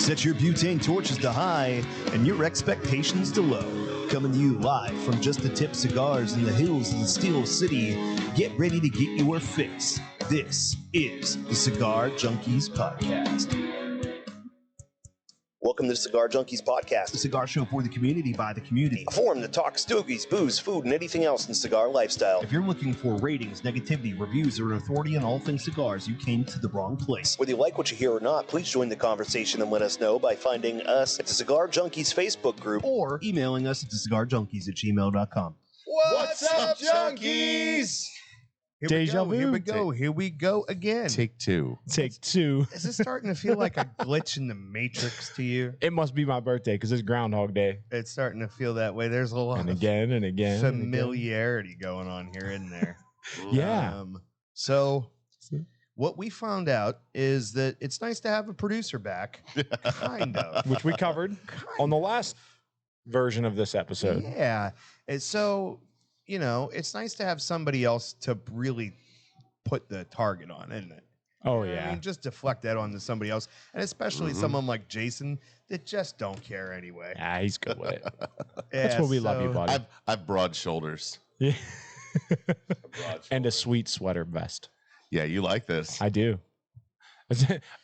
Set your butane torches to high and your expectations to low. Coming to you live from Just the Tip Cigars in the hills of the Steel City. Get ready to get your fix. This is the Cigar Junkies Podcast. Welcome to the Cigar Junkies Podcast, a cigar show for the community by the community. A forum that talks stogies, booze, food, and anything else in the cigar lifestyle. If you're looking for ratings, negativity, reviews, or an authority on all things cigars, you came to the wrong place. Whether you like what you hear or not, please join the conversation and let us know by finding us at the Cigar Junkies Facebook group or emailing us at thecigarjunkies@gmail.com. What's up, junkies? Here we go again. Take two. Is this starting to feel like a glitch in the Matrix to you? It must be my birthday because it's Groundhog Day. It's starting to feel that way. There's a lot and again, familiarity going on here and there. Yeah. So what we found out is that it's nice to have a producer back, kind of. Which we covered on the last version of this episode. Yeah. And so, you know, it's nice to have somebody else to really put the target on, isn't it? Oh, yeah. I mean, just deflect that onto somebody else, and especially someone like Jason that just don't care anyway. Yeah, he's good with it. Yeah, that's what we love you, buddy. I've broad shoulders. Yeah. And a sweet sweater vest. Yeah, you like this. I do.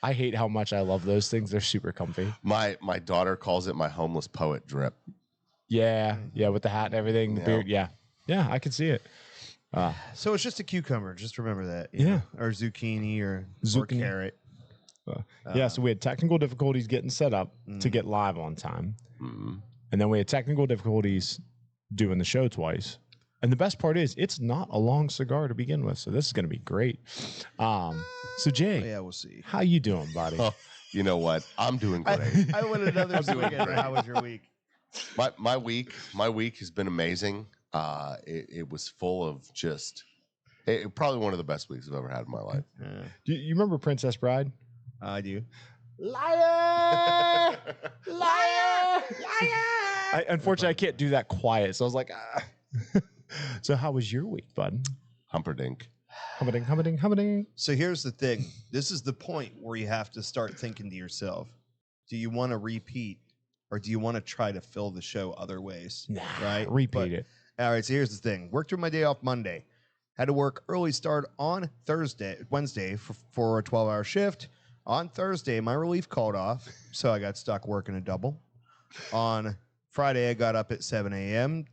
I hate how much I love those things. They're super comfy. My daughter calls it my homeless poet drip. Yeah, with the hat and everything, the beard. Yeah, I can see it. So it's just a cucumber. Just remember that. Yeah. Or zucchini or carrot. So we had technical difficulties getting set up to get live on time. And then we had technical difficulties doing the show twice. And the best part is it's not a long cigar to begin with. So this is going to be great. So Jay, yeah, we'll see. How you doing, buddy? Oh, you know what? I'm doing great. I went another week. How was your week? My week has been amazing. It was full of just probably one of the best weeks I've ever had in my life. Yeah. Do you remember Princess Bride? I do. Liar! Liar! Liar! Unfortunately, I can't do that quiet. So I was like, So how was your week, bud? Humperdinck. Humperdinck. So here's the thing. This is the point where you have to start thinking to yourself, do you want to repeat or do you want to try to fill the show other ways? Nah, right? Repeat it. All right, so here's the thing. Worked through my day off Monday. Had to work early start on Wednesday for a 12-hour shift. On Thursday, my relief called off, so I got stuck working a double. On Friday, I got up at 7 a.m.,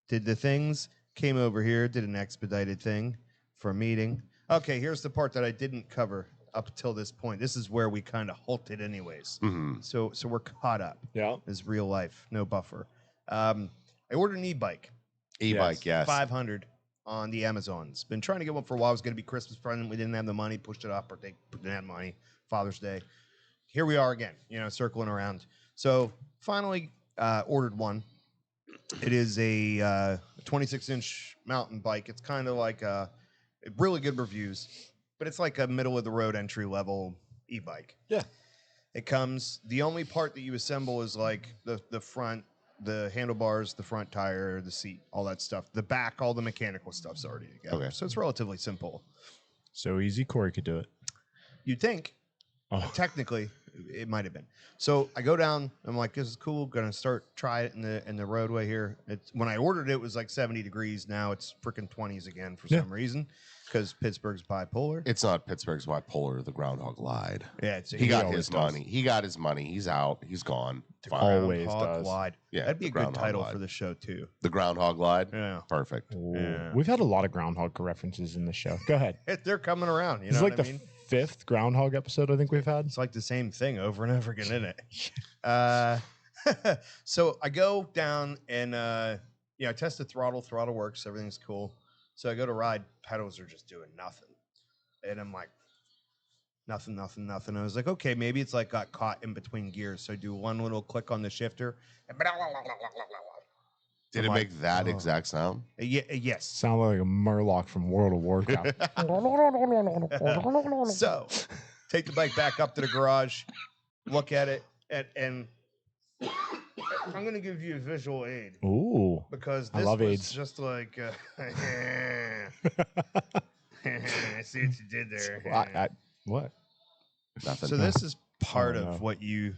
did the things, came over here, did an expedited thing for a meeting. Okay, here's the part that I didn't cover up until this point. This is where we kind of halted anyways. So we're caught up. Yeah. It's real life, no buffer. I ordered an e-bike. E-bike, yes. 500 on the Amazons. Been trying to get one for a while. It was going to be Christmas present. We didn't have the money. Pushed it up. Or they didn't have money. Father's Day. Here we are again, circling around. So finally ordered one. It is a 26-inch mountain bike. It's kind of like really good reviews, but it's like a middle-of-the-road entry-level e-bike. Yeah. It comes, the only part that you assemble is like the front, the handlebars, the front tire, the seat, all that stuff. The back, all the mechanical stuff's already together. Okay. So it's relatively simple. So easy, Corey could do it. You'd think. Oh. Technically, it might have been. So I go down. I'm like, this is cool. Gonna try it in the roadway here. When I ordered it, it was like 70 degrees. Now it's freaking 20s again for some reason, because Pittsburgh's bipolar. It's not Pittsburgh's bipolar. The groundhog lied. Yeah, he got his money. He got his money. He's out. He's gone. Always Groundhog does. lied. Yeah, That'd be a the good groundhog title lied. for the show too. The groundhog lied. Yeah, Perfect. Yeah. We've had a lot of Groundhog references in the show. Go ahead. they're coming around. It's like the fifth Groundhog episode I think we've had. It's like the same thing over and over again, isn't it? So I go down and I test the throttle. Throttle works. Everything's cool. So I go to ride. Pedals are just doing nothing. And I'm like, nothing. I was like, okay, maybe it's like got caught in between gears. So I do one little click on the shifter. And Did it make that exact sound? Yes. Sound like a Murloc from World of Warcraft. So take the bike back up to the garage, look at it, and I'm going to give you a visual aid. Ooh. Because I this love was aids. just like, I see what you did there. What? Nothing. So this is part Oh, no. of what you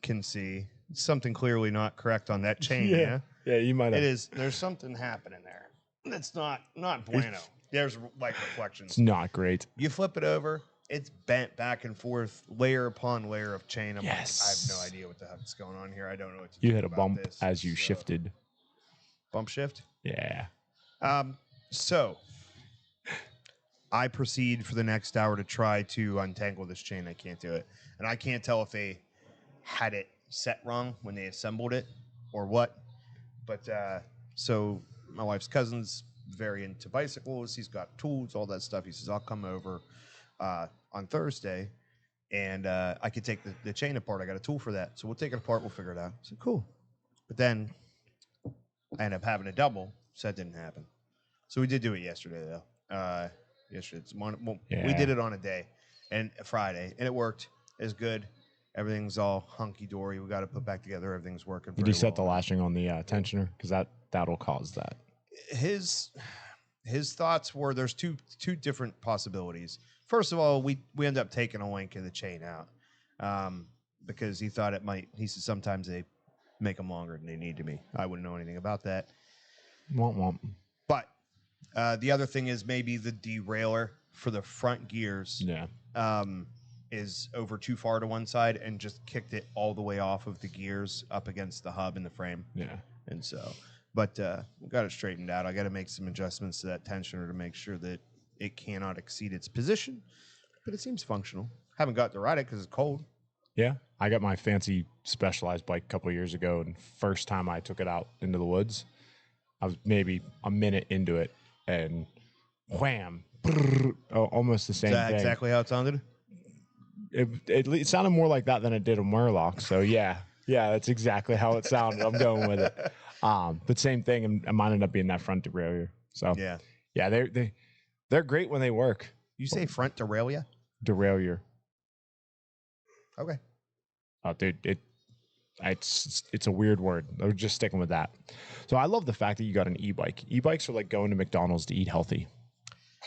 can see, something clearly not correct on that chain. Yeah, Yeah, you might have. it is. There's something happening there. That's not bueno. There's light reflections. It's not great. You flip it over, it's bent back and forth, layer upon layer of chain. I'm Yes. like, I have no idea what the heck's going on here. I don't know what to do. You hit a about bump this. as you shifted. Bump shift? Yeah. So I proceed for the next hour to try to untangle this chain. I can't do it. And I can't tell if they had it set wrong when they assembled it or what. But so my wife's cousin's very into bicycles. He's got tools, all that stuff. He says, I'll come over on Thursday and I could take the chain apart. I got a tool for that. So we'll take it apart. We'll figure it out. I said, cool. But then I ended up having a double. So that didn't happen. So we did do it yesterday, though. Yesterday, we did it on a day and a Friday, and it worked. It's good. Everything's all hunky dory. We got to put back together. Everything's working. Did you set the lashing on the tensioner? Because that'll cause that. His thoughts were there's two different possibilities. First of all, we end up taking a link of the chain out because he thought it might. He said sometimes they make them longer than they need to be. I wouldn't know anything about that. Womp. But the other thing is maybe the derailleur for the front gears is over too far to one side and just kicked it all the way off of the gears up against the hub in the frame. Yeah. And so, but we got it straightened out. I got to make some adjustments to that tensioner to make sure that it cannot exceed its position. But it seems functional. Haven't got to ride it because it's cold. Yeah. I got my fancy Specialized bike a couple of years ago, and first time I took it out into the woods, I was maybe a minute into it, and wham, almost the same Is that thing. exactly how it sounded? It sounded more like that than it did a Murloc. So yeah, that's exactly how it sounded. I'm going with it. But same thing, and mine ended up being that front derailleur. So yeah, they're great when they work. You say front derailleur? Derailleur. Okay. Oh, dude, it's a weird word. I'm just sticking with that. So I love the fact that you got an e-bike. E-bikes are like going to McDonald's to eat healthy.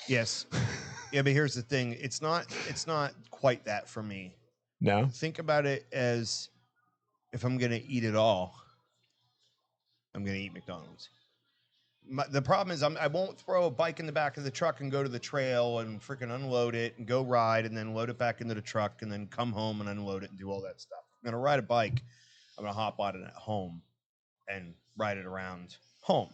Yes. Yeah, but here's the thing. It's not quite that for me. No? Think about it as if I'm going to eat it all, I'm going to eat McDonald's. The problem is I won't throw a bike in the back of the truck and go to the trail and freaking unload it and go ride and then load it back into the truck and then come home and unload it and do all that stuff. I'm going to ride a bike. I'm going to hop on it at home and ride it around home.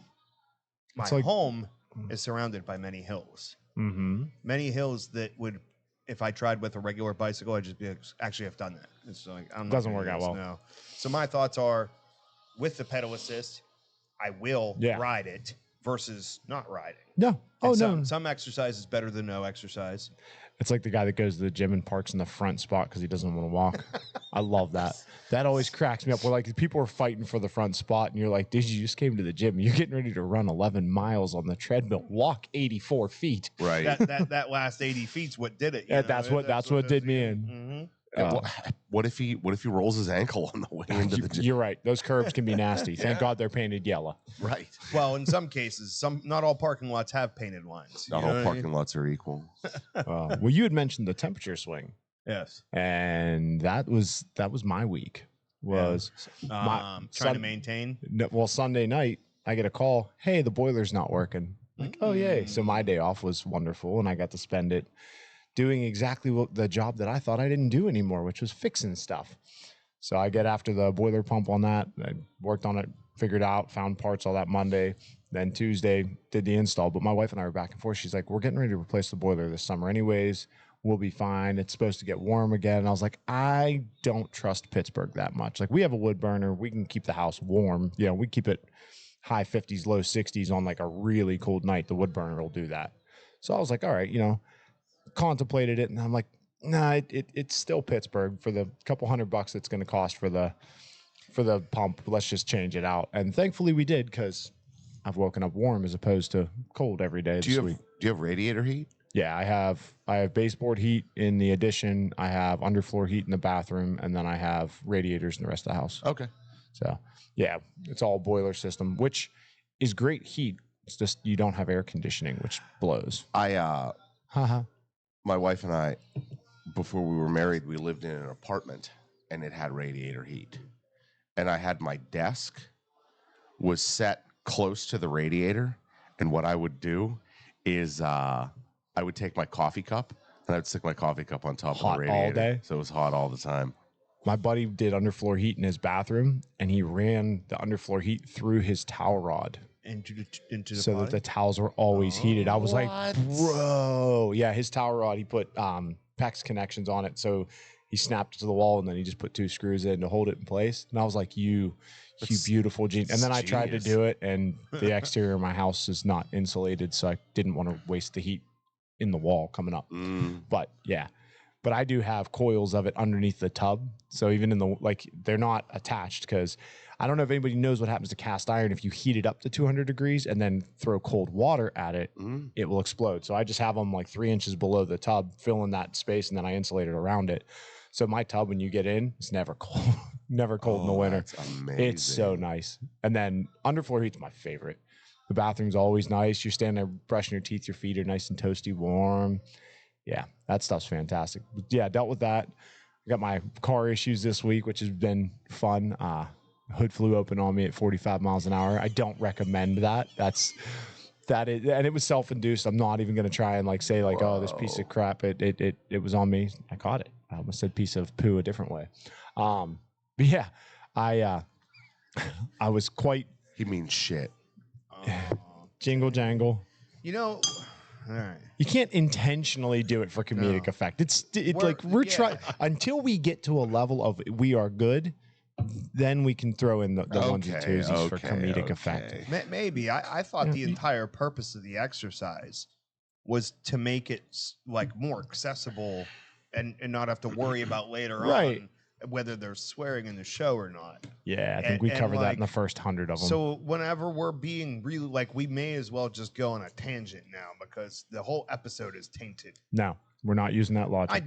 My home is surrounded by many hills. Mm-hmm. Many hills that would, if I tried with a regular bicycle, I'd just be actually have done that. It's like doesn't work out well. No. So my thoughts are, with the pedal assist, I will ride it versus not riding. No. Oh, no. Some exercise is better than no exercise. It's like the guy that goes to the gym and parks in the front spot because he doesn't want to walk. I love that. That always cracks me up. Where like people are fighting for the front spot, and you're like, "Dude, you just came to the gym. You're getting ready to run 11 miles on the treadmill. Walk 84 feet." Right. That last 80 feet's what did it. That's what did me in. Mm-hmm. What if he rolls his ankle on the way into the gym? You're right. Those curbs can be nasty. Thank God they're painted yellow. Right. Well, in some cases, not all parking lots have painted lines. Not all parking lots are equal. Well, you had mentioned the temperature swing. Yes. And that was my week. Trying to maintain. Well, Sunday night I get a call. Hey, the boiler's not working. Like, oh yay! So my day off was wonderful, and I got to spend it doing exactly the job that I thought I didn't do anymore, which was fixing stuff. So I get after the boiler pump on that. I worked on it, figured out, found parts all that Monday. Then Tuesday did the install. But my wife and I were back and forth. She's like, "We're getting ready to replace the boiler this summer, anyways. We'll be fine. It's supposed to get warm again." And I was like, I don't trust Pittsburgh that much. Like, we have a wood burner. We can keep the house warm. You know, we keep it high 50s, low 60s on like a really cold night. The wood burner will do that. So I was like, all right, contemplated it. And I'm like, nah, it's still Pittsburgh for the couple $100 it's going to cost for the pump. Let's just change it out. And thankfully we did, because I've woken up warm as opposed to cold every day. Do you have radiator heat? Yeah, I have baseboard heat in the addition. I have underfloor heat in the bathroom, and then I have radiators in the rest of the house. Okay. So yeah, it's all boiler system, which is great heat. It's just you don't have air conditioning, which blows. My wife and I, before we were married, we lived in an apartment, and it had radiator heat. And I had my desk was set close to the radiator. And what I would do is I would take my coffee cup and I'd stick my coffee cup on top of the radiator. All day? So it was hot all the time. My buddy did underfloor heat in his bathroom, and he ran the underfloor heat through his towel rod into the so body? that the towels were always heated. I was like, bro. Yeah, his towel rod, he put PEX connections on it. So he snapped it to the wall, and then he just put 2 screws in to hold it in place. And I was like, you beautiful genius. And then I tried to do it, and the exterior of my house is not insulated, so I didn't want to waste the heat in the wall coming up. But yeah. But I do have coils of it underneath the tub. So even in the, like, they're not attached, because I don't know if anybody knows what happens to cast iron. If you heat it up to 200 degrees and then throw cold water at it, it will explode. So I just have them like 3 inches below the tub, fill in that space, and then I insulate it around it. So my tub, when you get in, it's never cold, never cold in the winter. That's amazing. It's so nice. And then underfloor heat's my favorite. The bathroom's always nice. You're standing there brushing your teeth, your feet are nice and toasty warm. Yeah, that stuff's fantastic. But yeah, dealt with that. I got my car issues this week, which has been fun. Hood flew open on me at 45 miles an hour. I don't recommend that. And it was self-induced. I'm not even going to try and like say like, oh, this piece of crap. It was on me. I caught it. I almost said piece of poo a different way. But yeah, I was quite. He means shit. Jingle jangle. You know, all right. You can't intentionally do it for comedic effect. It's like we're trying until we get to a level of we are good. Then we can throw in the ones and twosies for comedic effect. Maybe. I thought the entire purpose of the exercise was to make it like more accessible and not have to worry about later on whether there's swearing in the show or not. Yeah, I think we covered that in the first 100 of them. So whenever we're being really like, we may as well just go on a tangent now because the whole episode is tainted. No, we're not using that logic.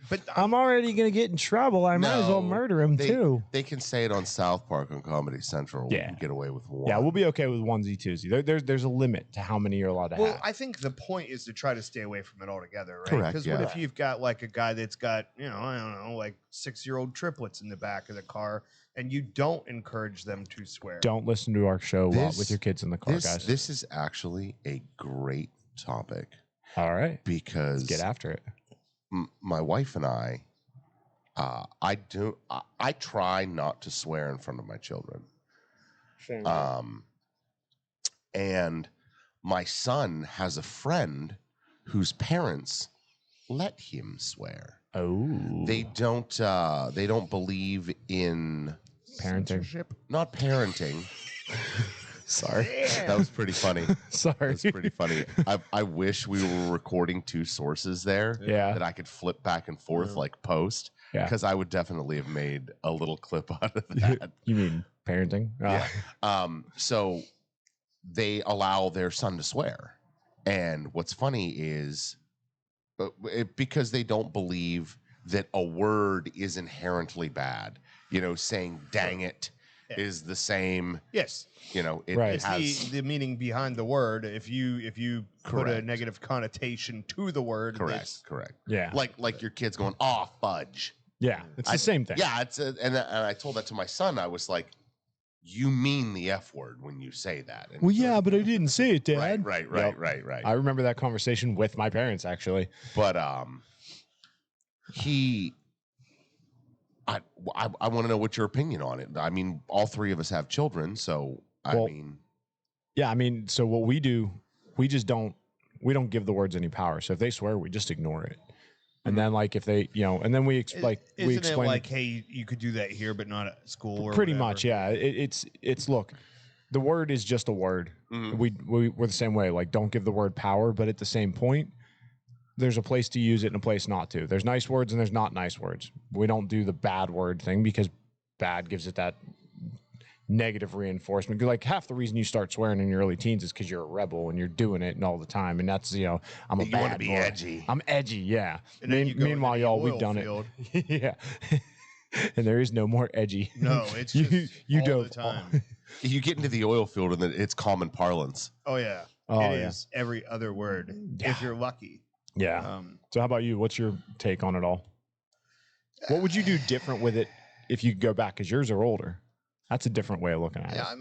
But I'm already going to get in trouble. I might as well murder him too. They can say it on South Park on Comedy Central. Yeah. We can get away with one. Yeah, we'll be okay with onesie, twosie. There's a limit to how many you're allowed to have. Well, I think the point is to try to stay away from it altogether, right? Correct, Because what if you've got like a guy that's got, I don't know, like 6-year-old triplets in the back of the car, and you don't encourage them to swear. Don't listen to our show with your kids in the car, guys. This is actually a great topic. All right. Because let's get after it. My wife and I try not to swear in front of my children. And my son has a friend whose parents let him swear. Oh. They don't believe in parenting. Not parenting. Sorry. That was pretty funny. Sorry. That's pretty funny. I wish we were recording 2 sources there that I could flip back and forth like post. Yeah. Because I would definitely have made a little clip out of that. You mean parenting? Yeah. So they allow their son to swear. And what's funny is because they don't believe that a word is inherently bad. Saying dang it is the same. Yes. It has the meaning behind the word. If you put a negative connotation to the word. Correct. Yeah. Like your kids going, "Oh, fudge." Yeah, it's the same thing. Yeah, and I told that to my son. I was like, "You mean the F word when you say that?" And well, yeah, but I didn't say it, Dad. Right. I remember that conversation with my parents actually. But I want to know what your opinion on it. I mean, all 3 of us have children, so so what we do, we don't give the words any power. So if they swear, we just ignore it. And then like if they, and then we explain. Isn't it like, hey, you could do that here, but not at school or pretty whatever? much, yeah. It's look, the word is just a word. We're the same way. Like, don't give the word power, but at the same point, there's a place to use it and a place not to. There's nice words and there's not nice words. We don't do the bad word thing because bad gives it that negative reinforcement. Like half the reason you start swearing in your early teens is because you're a rebel and you're doing it and all the time. And that's, I'm a bad boy. You want to be edgy. I'm edgy, yeah. And then meanwhile, y'all, we've done field. it. Yeah. And there is no more edgy. No, it's just you all don't. the time. You get into the oil field and it's common parlance. Oh, yeah. It is every other word, if you're lucky. Yeah. So how about you? What's your take on it all? What would you do different with it if you go back, because yours are older. That's a different way of looking at it. Yeah,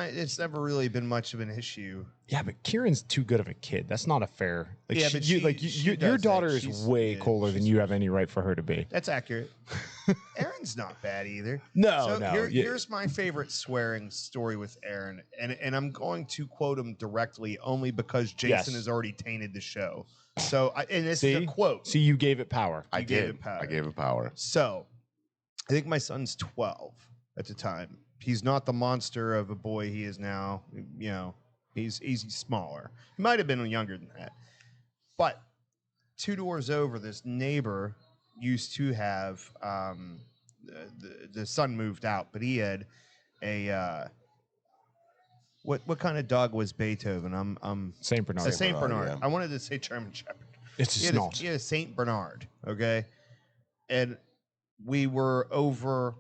it's never really been much of an issue. Yeah, but Kieran's too good of a kid. That's not a fair. Like, Yeah, your daughter is way cooler than you have any right for her to be. That's accurate. Aaron's not bad either. No. Here's my favorite swearing story with Aaron, and I'm going to quote him directly only because Jason has already tainted the show. So, and this is a quote. See, you gave it power. I gave it power. So, I think my son's 12 at the time. He's not the monster of a boy he is now. You know, he's smaller. He might have been younger than that. But 2 doors over, this neighbor used to have the son moved out, but he had a what kind of dog was Beethoven? Saint Bernard. A Saint Bernard. Yeah. I wanted to say German Shepherd. It's He had a Saint Bernard. Okay, and we were over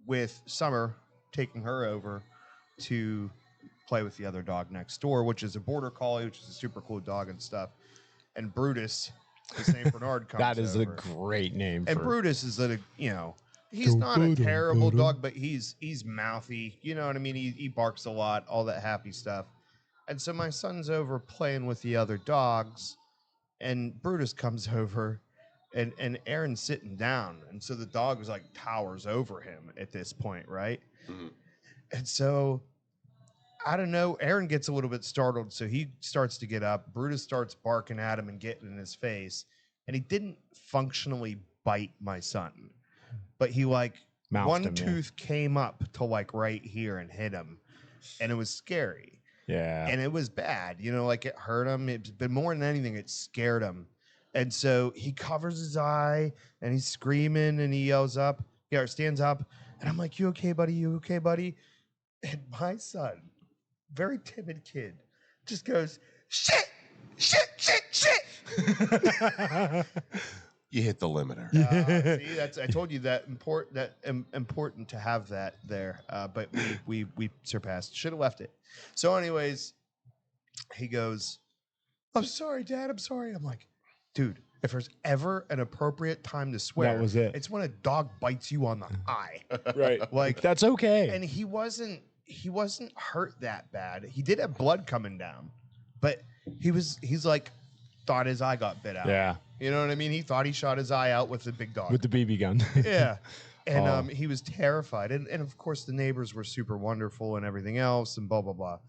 with Summer, taking her over to play with the other dog next door, which is a border collie, which is a super cool dog and stuff. And Brutus, the Saint Bernard, comes That is over. a great name. And Brutus is he's not a terrible dog, but he's mouthy. You know what I mean? He barks a lot, all that happy stuff. And so my son's over playing with the other dogs, and Brutus comes over, and Aaron's sitting down, and so the dog was like towers over him at this point, right? Mm-hmm. And so I don't know. Aaron gets a little bit startled, so he starts to get up. Brutus starts barking at him and getting in his face, and he didn't functionally bite my son, but he mouthed one him, tooth came up to right here and hit him, and it was scary. Yeah, and it was bad. It hurt him. But more than anything, it scared him. And so he covers his eye and he's screaming and he yells up, stands up. And I'm like, you okay, buddy? You okay, buddy? And my son, very timid kid, just goes, shit. You hit the limiter. See, I told you that important to have that there. But we surpassed. Should have left it. So anyways, he goes, I'm sorry, Dad. I'm sorry. I'm like, dude, if there's ever an appropriate time to swear, that was it. It's when a dog bites you on the eye. Right. That's okay. And he wasn't hurt that bad. He did have blood coming down, but he's thought his eye got bit out. Yeah. You know what I mean? He thought he shot his eye out with the big dog. With the BB gun. Yeah. And he was terrified. And of course the neighbors were super wonderful and everything else and blah blah blah.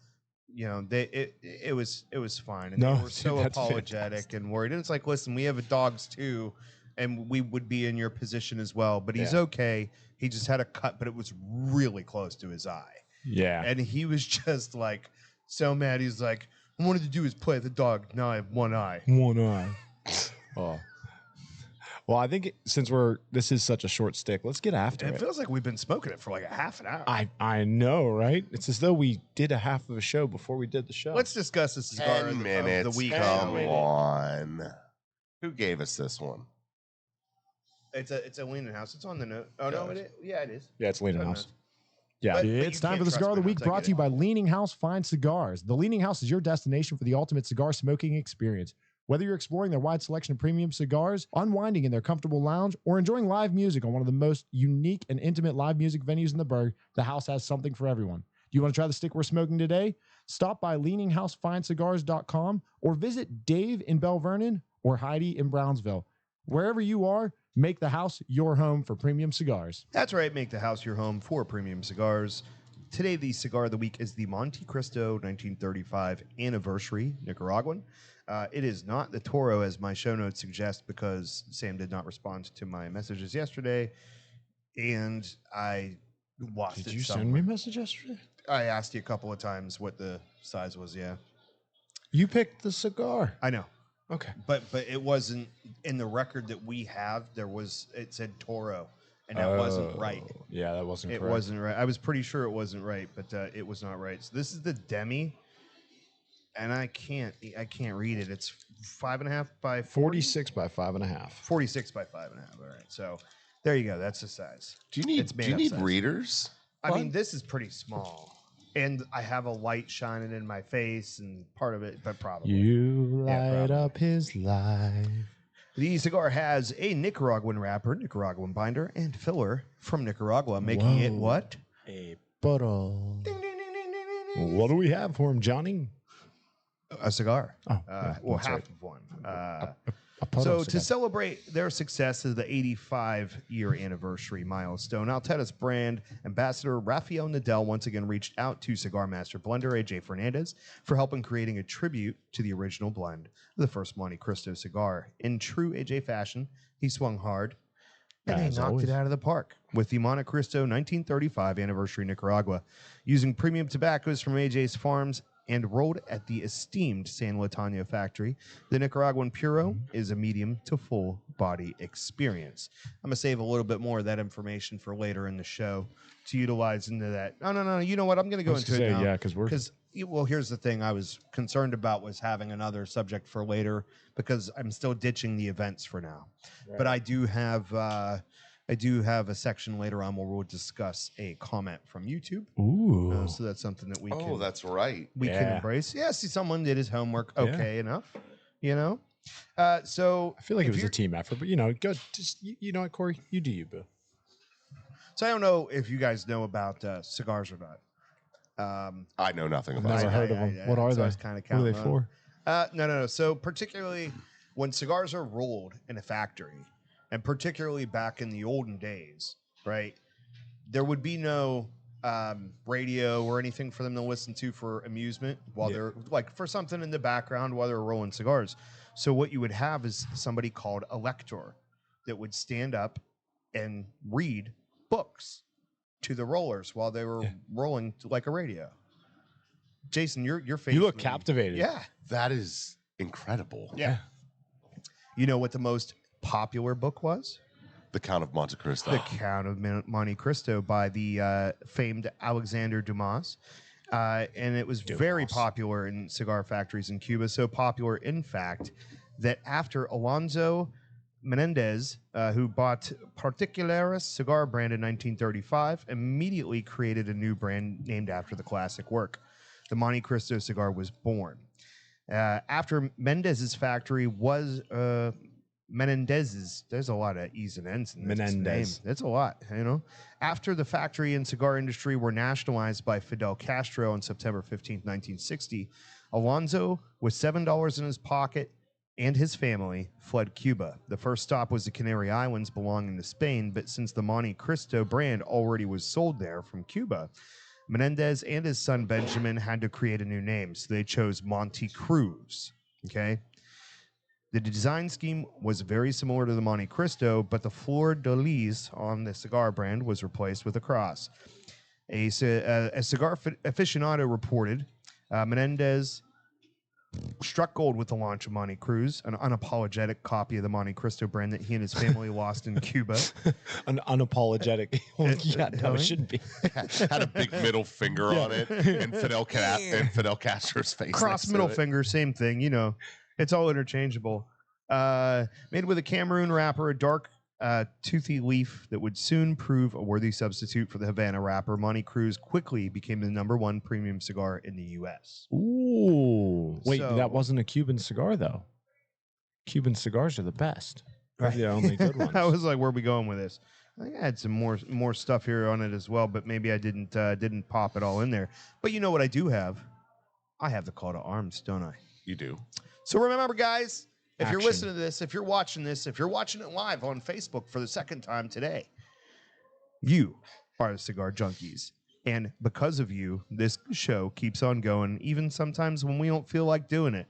It was fine. And they were so apologetic fantastic. And worried. And it's like, listen, we have dogs too, and we would be in your position as well. But he's okay. He just had a cut, but it was really close to his eye. Yeah. And he was just like so mad. He's like, all I wanted to do is play with the dog. Now I have one eye. One eye. Oh. Well, I think since this is such a short stick, let's get after it. It feels like we've been smoking it for like a half an hour. I know, right? It's as though we did a half of a show before we did the show. Let's discuss the cigar of the week. Come on. Who gave us this one? It's a Leaning House. It's on the note. Oh, no, it is. Yeah, it is. Yeah, it's Leaning House. Yeah. But it's time for the Cigar of the Week, brought to you by Leaning House Fine Cigars. The Leaning House is your destination for the ultimate cigar smoking experience. Whether you're exploring their wide selection of premium cigars, unwinding in their comfortable lounge, or enjoying live music on one of the most unique and intimate live music venues in the burg, the house has something for everyone. Do you want to try the stick we're smoking today? Stop by leaninghousefinecigars.com or visit Dave in Bell Vernon or Heidi in Brownsville. Wherever you are, make the house your home for premium cigars. That's right. Make the house your home for premium cigars. Today, the cigar of the week is the Monte Cristo 1935 Anniversary Nicaraguan. It is not the Toro, as my show notes suggest, because Sam did not respond to my messages yesterday, and I lost it. Did you somewhere. send me a message yesterday? I asked you a couple of times what the size was. Yeah, you picked the cigar. I know. Okay, but it wasn't in the record that we have. It said Toro, and that wasn't right. Yeah, that wasn't. It correct. wasn't right. I was pretty sure it wasn't right, but it was not right. So this is the Demi. And I can't read it. It's 5.5 by 46 by 5.5. 46 by 5.5. All right. So there you go. That's the size. Do you need size. readers? I mean, this is pretty small. And I have a light shining in my face and part of it, but probably. You light up his life. The cigar has a Nicaraguan wrapper, Nicaraguan binder, and filler from Nicaragua, making it what? A puro. What do we have for him, Johnny? A cigar. Oh, yeah, well, that's half right. of one. A puro So cigar. to celebrate their success as the 85-year anniversary milestone, Altea's brand ambassador Rafael Nadal once again reached out to cigar master blender AJ Fernandez for help in creating a tribute to the original blend of the first Monte Cristo cigar. In true AJ fashion, he swung hard, and they As knocked always. it out of the park with the Monte Cristo 1935 anniversary Nicaragua, using premium tobaccos from AJ's farms and rolled at the esteemed San Latano factory. The Nicaraguan Puro is a medium to full body experience. I'm going to save a little bit more of that information for later in the show to utilize into that. No. You know what? I'm going to go into it now. Yeah, because we're Well, here's the thing I was concerned about was having another subject for later because I'm still ditching the events for now. Right. But I do have a section later on where we'll discuss a comment from YouTube. ooh. So that's something that we Oh, can that's right. can Yeah. embrace. Yeah, see, someone did his homework Yeah. okay enough, you know. So I feel like it if was a you're- team effort, but go. Just you know what, Corey, you do you, boo. So I don't know if you guys know about cigars or not. I know nothing I've about never it. heard of them. What are they? Kind of What are they for? No. So particularly when cigars are rolled in a factory, and particularly back in the olden days, right? There would be no radio or anything for them to listen to for amusement while Yeah. they're like for something in the background while they're rolling cigars. So what you would have is somebody called a lector that would stand up and read books to the rollers while they were rolling like a radio. Jason, your face. You look maybe- captivated. Yeah. That is incredible. Yeah. You know what the most popular book was? The Count of Monte Cristo. The Count of Monte Cristo by the famed Alexander Dumas. And it was very popular in cigar factories in Cuba. So popular, in fact, that after Alonso Menendez, who bought Particulares cigar brand in 1935, immediately created a new brand named after the classic work. The Monte Cristo cigar was born. After Mendez's factory was Menendez's, there's a lot of E's and N's in this Menendez. name. That's a lot, you know. After the factory and cigar industry were nationalized by Fidel Castro on September 15, 1960, Alonso, with $7 in his pocket and his family, fled Cuba. The first stop was the Canary Islands belonging to Spain, but since the Monte Cristo brand already was sold there from Cuba, Menendez and his son Benjamin had to create a new name, so they chose Monte Cruz. Okay. The design scheme was very similar to the Monte Cristo, but the fleur de lis on the cigar brand was replaced with a cross. A cigar aficionado reported Menendez struck gold with the launch of Monte Cruz, an unapologetic copy of the Monte Cristo brand that he and his family lost in Cuba. An unapologetic. Well, yeah, no, Tony? it shouldn't be. Had a big middle finger on it, and Fidel Castro's face. Cross next to middle it. finger, same thing. You know, it's all interchangeable. Made with a Cameroon wrapper, a dark, toothy leaf that would soon prove a worthy substitute for the Havana wrapper. Monte Cruz quickly became the #1 premium cigar in the U.S. Ooh. Wait, So- that wasn't a Cuban cigar, though. Cuban cigars are the best. They're the only good ones. I was like, where are we going with this? I think I had some more stuff here on it as well, but maybe I didn't pop it all in there. But you know what I do have? I have the call to arms, don't I? You do. So remember, guys, if you're Action. listening to this, if you're watching this, if you're watching it live on Facebook for the second time today, you are the Cigar Junkies. And because of you, this show keeps on going, even sometimes when we don't feel like doing it.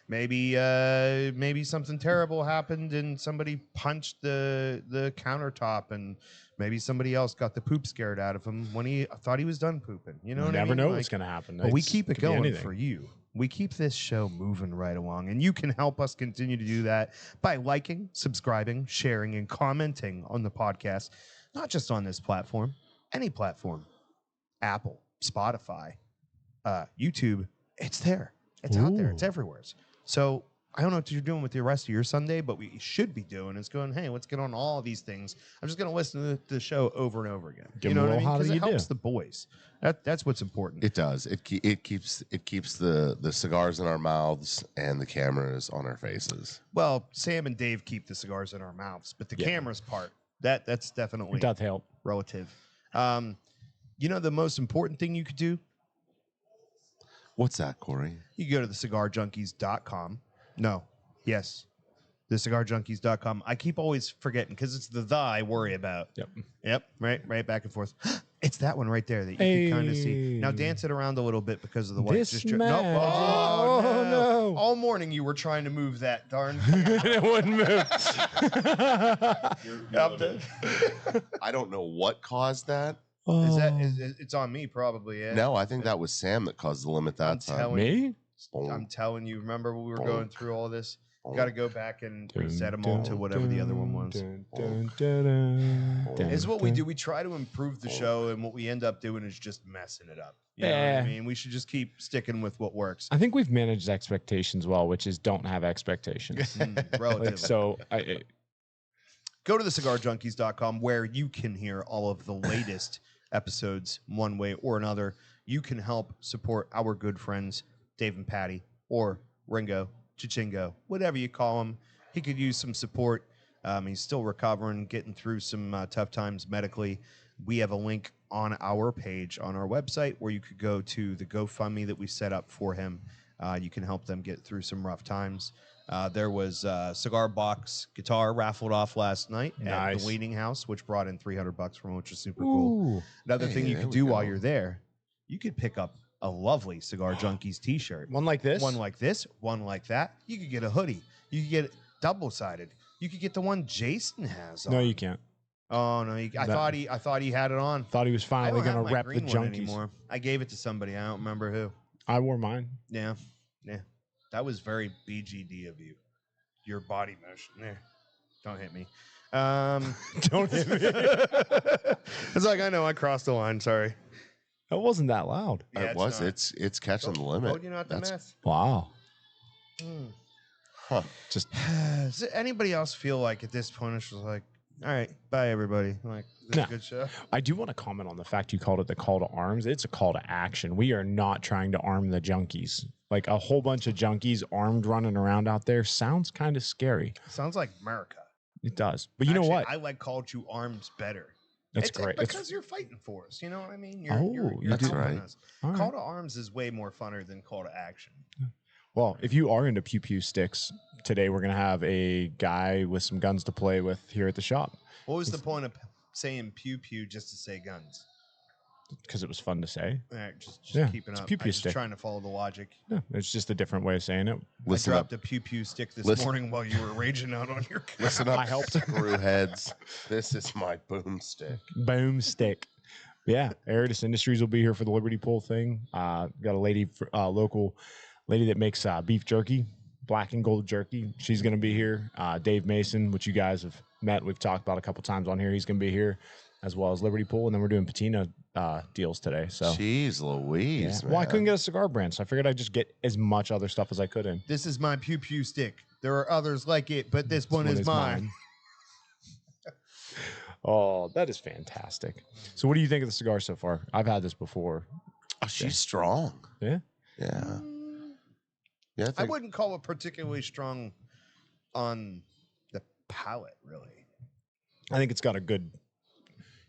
Maybe something terrible happened and somebody punched the countertop, and maybe somebody else got the poop scared out of him when he thought he was done pooping. You know what I never mean? know Like, what's going to happen. but we It's- keep it could be going anything. for you. We keep this show moving right along, and you can help us continue to do that by liking, subscribing, sharing, and commenting on the podcast, not just on this platform, any platform. Apple, Spotify, YouTube, it's there. It's out there. It's everywhere. So I don't know what you're doing with the rest of your Sunday, but we should be doing is going, hey, let's get on all these things. I'm just going to listen to the show over and over again. Give you know them a what I mean? little how Because do it you helps do. the boys. That's what's important. It does. It keeps the cigars in our mouths and the cameras on our faces. Well, Sam and Dave keep the cigars in our mouths, but the cameras part, that's definitely It does help. relative. You know the most important thing you could do? What's that, Corey? You can go to thecigarjunkies.com. No. Yes. Thecigarjunkies.com. I keep always forgetting because it's the I worry about. Yep. Right back and forth. It's that one right there that you can kind of see. Now dance it around a little bit because of the white. This Nope. magic- Oh, no. All morning you were trying to move that darn. It wouldn't move. I don't know what caused that. It's on me probably. Yeah. No, I think that was Sam that caused the limit that time. Me? I'm telling you. Remember when we were Boom. going through all this? Boom. Got to go back and reset them Dun, all to whatever the other one was. Is what we do. We try to improve the show, and what we end up doing is just messing it up. You know what I mean? We should just keep sticking with what works. I think we've managed expectations well, which is don't have expectations. Relative. Like, so Go to thecigarjunkies.com where you can hear all of the latest episodes one way or another. You can help support our good friends, Dave and Patty, or Ringo, Chichingo, whatever you call him. He could use some support. He's still recovering, getting through some tough times medically. We have a link on our page on our website where you could go to the GoFundMe that we set up for him. You can help them get through some rough times. There was a cigar box guitar raffled off last night at the Leaning House, which brought in $300 from him, which is super cool. Another thing you could do while you're there, you could pick up a lovely Cigar Junkies t-shirt. one like this? One like this, one like that. You could get a hoodie. You could get it double-sided. You could get the one Jason has on. No, you can't. Oh no! I thought he had it on. Thought he was I finally don't going have to my rep the green one Junkies. anymore. I gave it to somebody. I don't remember who. I wore mine. Yeah. That was very BGD of you. Your body motion there. Don't hit me. Don't hit me. It's like I know I crossed the line. Sorry. It wasn't that loud. Yeah, It was. not. It's catching the limit. Told you not to That's- mess. Wow. Huh. Just Does anybody else feel like at this point it's just like, all right, bye everybody. Like, this is No. a good show. I do want to comment on the fact you called it the call to arms. It's a call to action. We are not trying to arm the junkies. Like a whole bunch of junkies armed running around out there sounds kind of scary. Sounds like America. It does. But you know Actually, what? I like Call to Arms better. That's It's great. because you're fighting for us. You know what I mean? Oh, You're that's helping right. us. All Call right. to Arms is way more funner than Call to Action. Well, if you are into pew pew sticks, today we're going to have a guy with some guns to play with here at the shop What was the point of saying pew pew just to say guns? because it was fun to say. All right, just Yeah, keeping it's up. pew pew I'm just stick. trying to follow the logic. Yeah, it's just a different way of saying it. Listen I up. dropped a pew pew stick this Listen- morning while you were raging out on your couch. Listen up, I helped. screw heads. This is my boomstick. Boom stick. Yeah, Aridus Industries will be here for the Liberty Pool thing. Got a lady, local lady that makes beef jerky, black and gold jerky. She's going to be here. Dave Mason, which you guys have met, we've talked about a couple times on here. He's going to be here, as well as Liberty Pool, and then we're doing patina deals today. So, Jeez Louise, well, I man. couldn't get a cigar brand, so I figured I'd just get as much other stuff as I could in. This is my pew pew stick. There are others like it, but this one is mine. Oh, that is fantastic. So, what do you think of the cigar so far? I've had this before. Oh, she's strong. Yeah. Yeah. Yeah. I wouldn't call it particularly strong on the palate, really. I think it's got a good.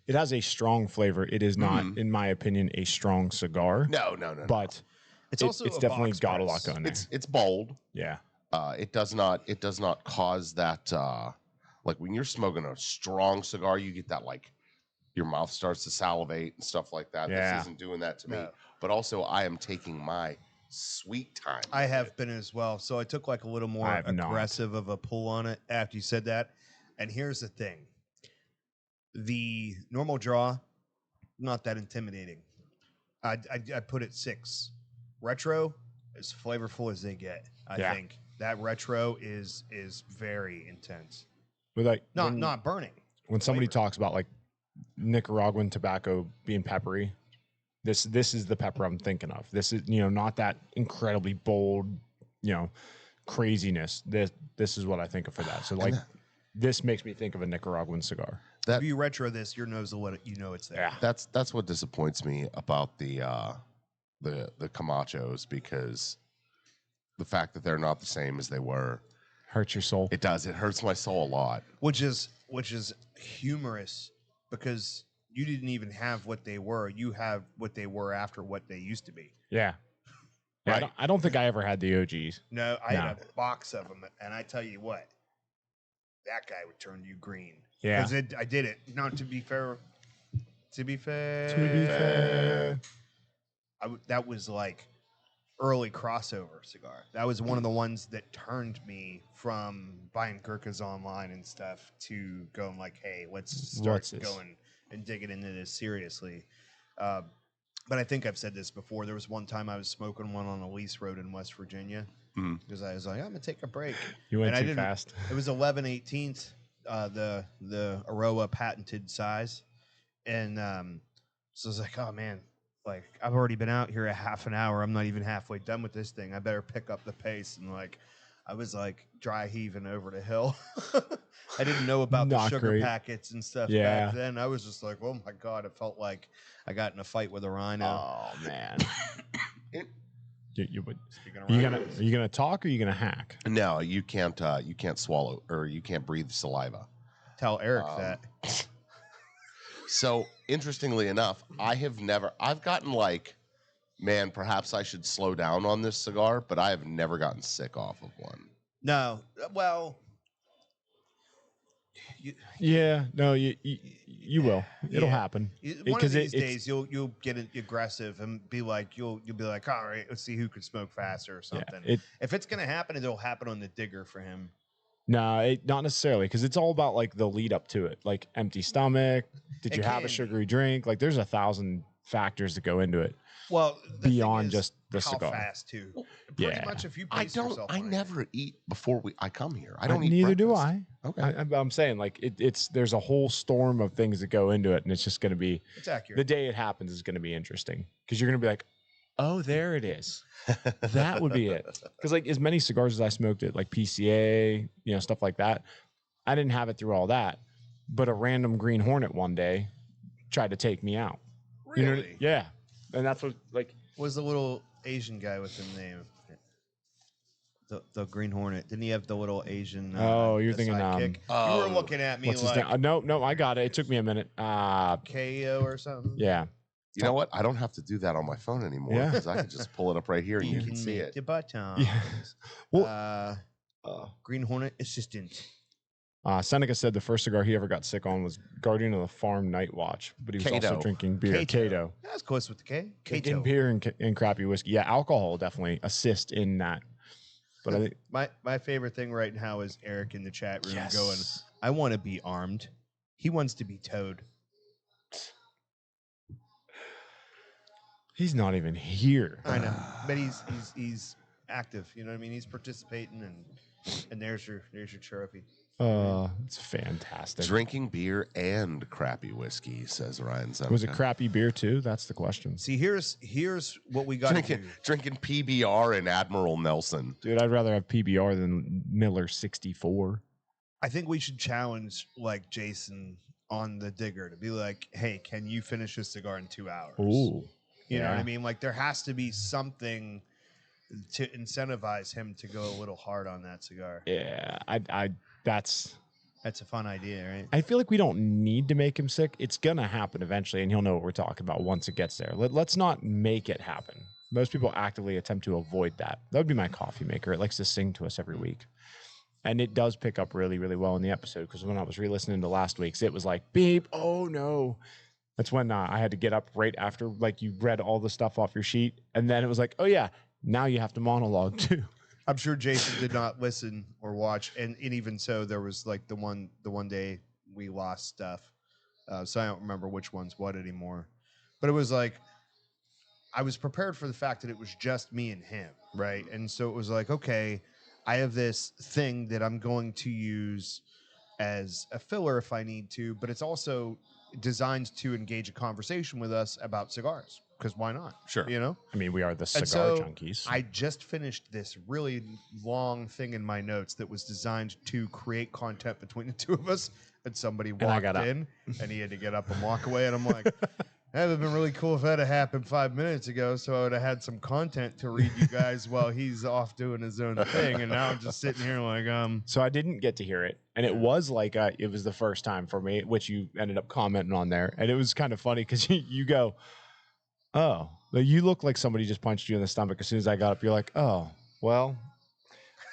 It has a strong flavor. It is not, in my opinion, a strong cigar. No. But It's it's also a definitely box got a press. lot going there. It's bold. Yeah. It does not cause that. Like when you're smoking a strong cigar, you get that like your mouth starts to salivate and stuff like that. Yeah. This isn't doing that to me. No. But also, I am taking my sweet time. I with have it. been as well. So I took like a little more I have not. aggressive of a pull on it after you said that. And here's the thing. The normal draw, not that intimidating. I put it 6. Retro, as flavorful as they get. I Yeah. think that retro is very intense. But like Not burning. when somebody flavor. talks about like Nicaraguan tobacco being peppery, this is the pepper I'm thinking of. This is not that incredibly bold, craziness, this is what I think of for that. So like, this makes me think of a Nicaraguan cigar. If you retro this, your nose will let it, it's there. Yeah. That's what disappoints me about the Camachos, because the fact that they're not the same as they were Hurts your soul. It does. It hurts my soul a lot. Which is humorous, because you didn't even have what they were. You have what they were after what they used to be. Yeah. Right. I don't think I ever had the OGs. No, I had a box of them, and I tell you what, that guy would turn you green. Yeah. Because I did it. Not to be fair. That was like early crossover cigar. That was one of the ones that turned me from buying Gurkhas online and stuff to going like, hey, let's start going and digging into this seriously. But I think I've said this before. There was one time I was smoking one on a lease road in West Virginia because I was like, I'm gonna take a break. You went too fast. It was 11/18, the Aroa patented size, and so I was like, oh man, like I've already been out here a half an hour. I'm not even halfway done with this thing. I better pick up the pace. And like, I was like dry heaving over the hill. I didn't know about the sugar packets and stuff back then. I was just like, oh my God, it felt like I got in a fight with a rhino. Oh man. Are you gonna talk or are you gonna hack? No, you can't swallow, or you can't breathe saliva. Tell Eric that. So interestingly enough, I've gotten like, man, perhaps I should slow down on this cigar, but I have never gotten sick off of one. No, well, you will. It'll happen. One of these days, you'll get aggressive and be like, you'll be like, all right, let's see who can smoke faster or something. Yeah, if it's gonna happen, it'll happen on the digger for him. No, not necessarily, because it's all about like the lead up to it, like empty stomach. Did you have a sugary drink? Like, there's 1,000 factors that go into it. Well, beyond just the how cigar. Fast too. Pretty much, if you pace yourself. I never eat before I come here. I don't eat. Neither do I. Okay. I'm saying like there's a whole storm of things that go into it, and it's just going to be. It's accurate. The day it happens is going to be interesting, because you're going to be like, oh, there it is. That would be it. Because like as many cigars as I smoked at like PCA, stuff like that, I didn't have it through all that. But a random Green Hornet one day tried to take me out. Really? Yeah. And that's what like was the little Asian guy with the name. The Green Hornet. Didn't he have the little Asian? You're thinking. You were looking at me like. No, I got it. It took me a minute. KO or something. Yeah. You know what? I don't have to do that on my phone anymore, because I can just pull it up right here and you can see it. The buttons. Yeah. Well, Green Hornet assistant. Seneca said the first cigar he ever got sick on was Guardian of the Farm Night Watch, but he was also drinking beer. Cato. That's close with the K. Cato. Beer and crappy whiskey. Yeah, alcohol definitely assist in that. But I think my favorite thing right now is Eric in the chat room going, I want to be armed. He wants to be towed. He's not even here. I know, but he's active. You know what I mean? He's participating, and there's your trophy. It's fantastic. Drinking beer and crappy whiskey, says Ryan Seneca. Was it crappy beer too? That's the question. See, here's what we got to do. Drinking PBR and Admiral Nelson. Dude, I'd rather have PBR than Miller 64. I think we should challenge like Jason on the digger to be like, hey, can you finish a cigar in 2 hours? Ooh. You know what I mean? Like there has to be something to incentivize him to go a little hard on that cigar. Yeah, that's a fun idea, right? I feel like we don't need to make him sick. It's gonna happen eventually, and he'll know what we're talking about once it gets there. Let's not make it happen. Most people actively attempt to avoid that. That would be my coffee maker. It likes to sing to us every week. And it does pick up really, really well in the episode, because when I was re-listening to last week's, it was like, beep, oh no. That's when I had to get up right after, like, you read all the stuff off your sheet. And then it was like, oh yeah, now you have to monologue too. I'm sure Jason did not listen or watch. And even so, there was like the one day we lost stuff. So I don't remember which one's what anymore. But it was like, I was prepared for the fact that it was just me and him, right? And so it was like, okay, I have this thing that I'm going to use as a filler if I need to, but it's also designed to engage a conversation with us about cigars. because why not? Sure. You know? I mean, we are the And cigar so junkies. I just finished this really long thing in my notes that was designed to create content between the two of us. And somebody walked in and he had to get up and walk away. And I'm like, that would have been really cool if that had happened 5 minutes ago. So I would have had some content to read you guys while he's off doing his own thing. And now I'm just sitting here like, So I didn't get to hear it. And it was like, it was the first time for me, which you ended up commenting on there. And it was kind of funny because you go, oh, you look like somebody just punched you in the stomach. As soon as I got up, you're like, oh, well,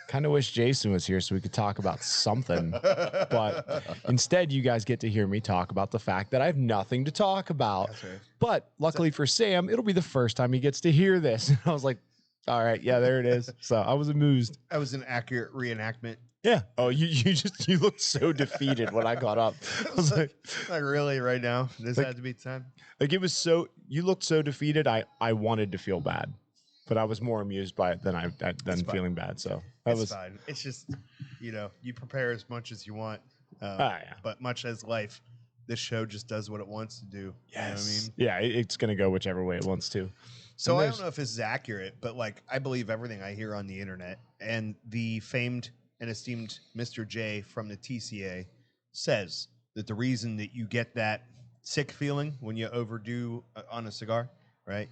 kind of wish Jason was here so we could talk about something. But instead, you guys get to hear me talk about the fact that I have nothing to talk about. That's right. But luckily for Sam, it'll be the first time he gets to hear this. And I was like, all right, yeah, there it is. So I was amused. That was an accurate reenactment. Yeah. Oh, you looked so defeated when I got up. I was like really right now? This had to be 10? Like it was so, you looked so defeated. I wanted to feel bad, but I was more amused by it than feeling bad. So that was fine. It's just, you prepare as much as you want. yeah. But much as life, this show just does what it wants to do. Yes. You know what I mean? Yeah, it's going to go whichever way it wants to. So I don't know if this is accurate, but like I believe everything I hear on the internet. And the famed and esteemed Mr. J from the TCA says that the reason that you get that sick feeling when you overdo on a cigar, right,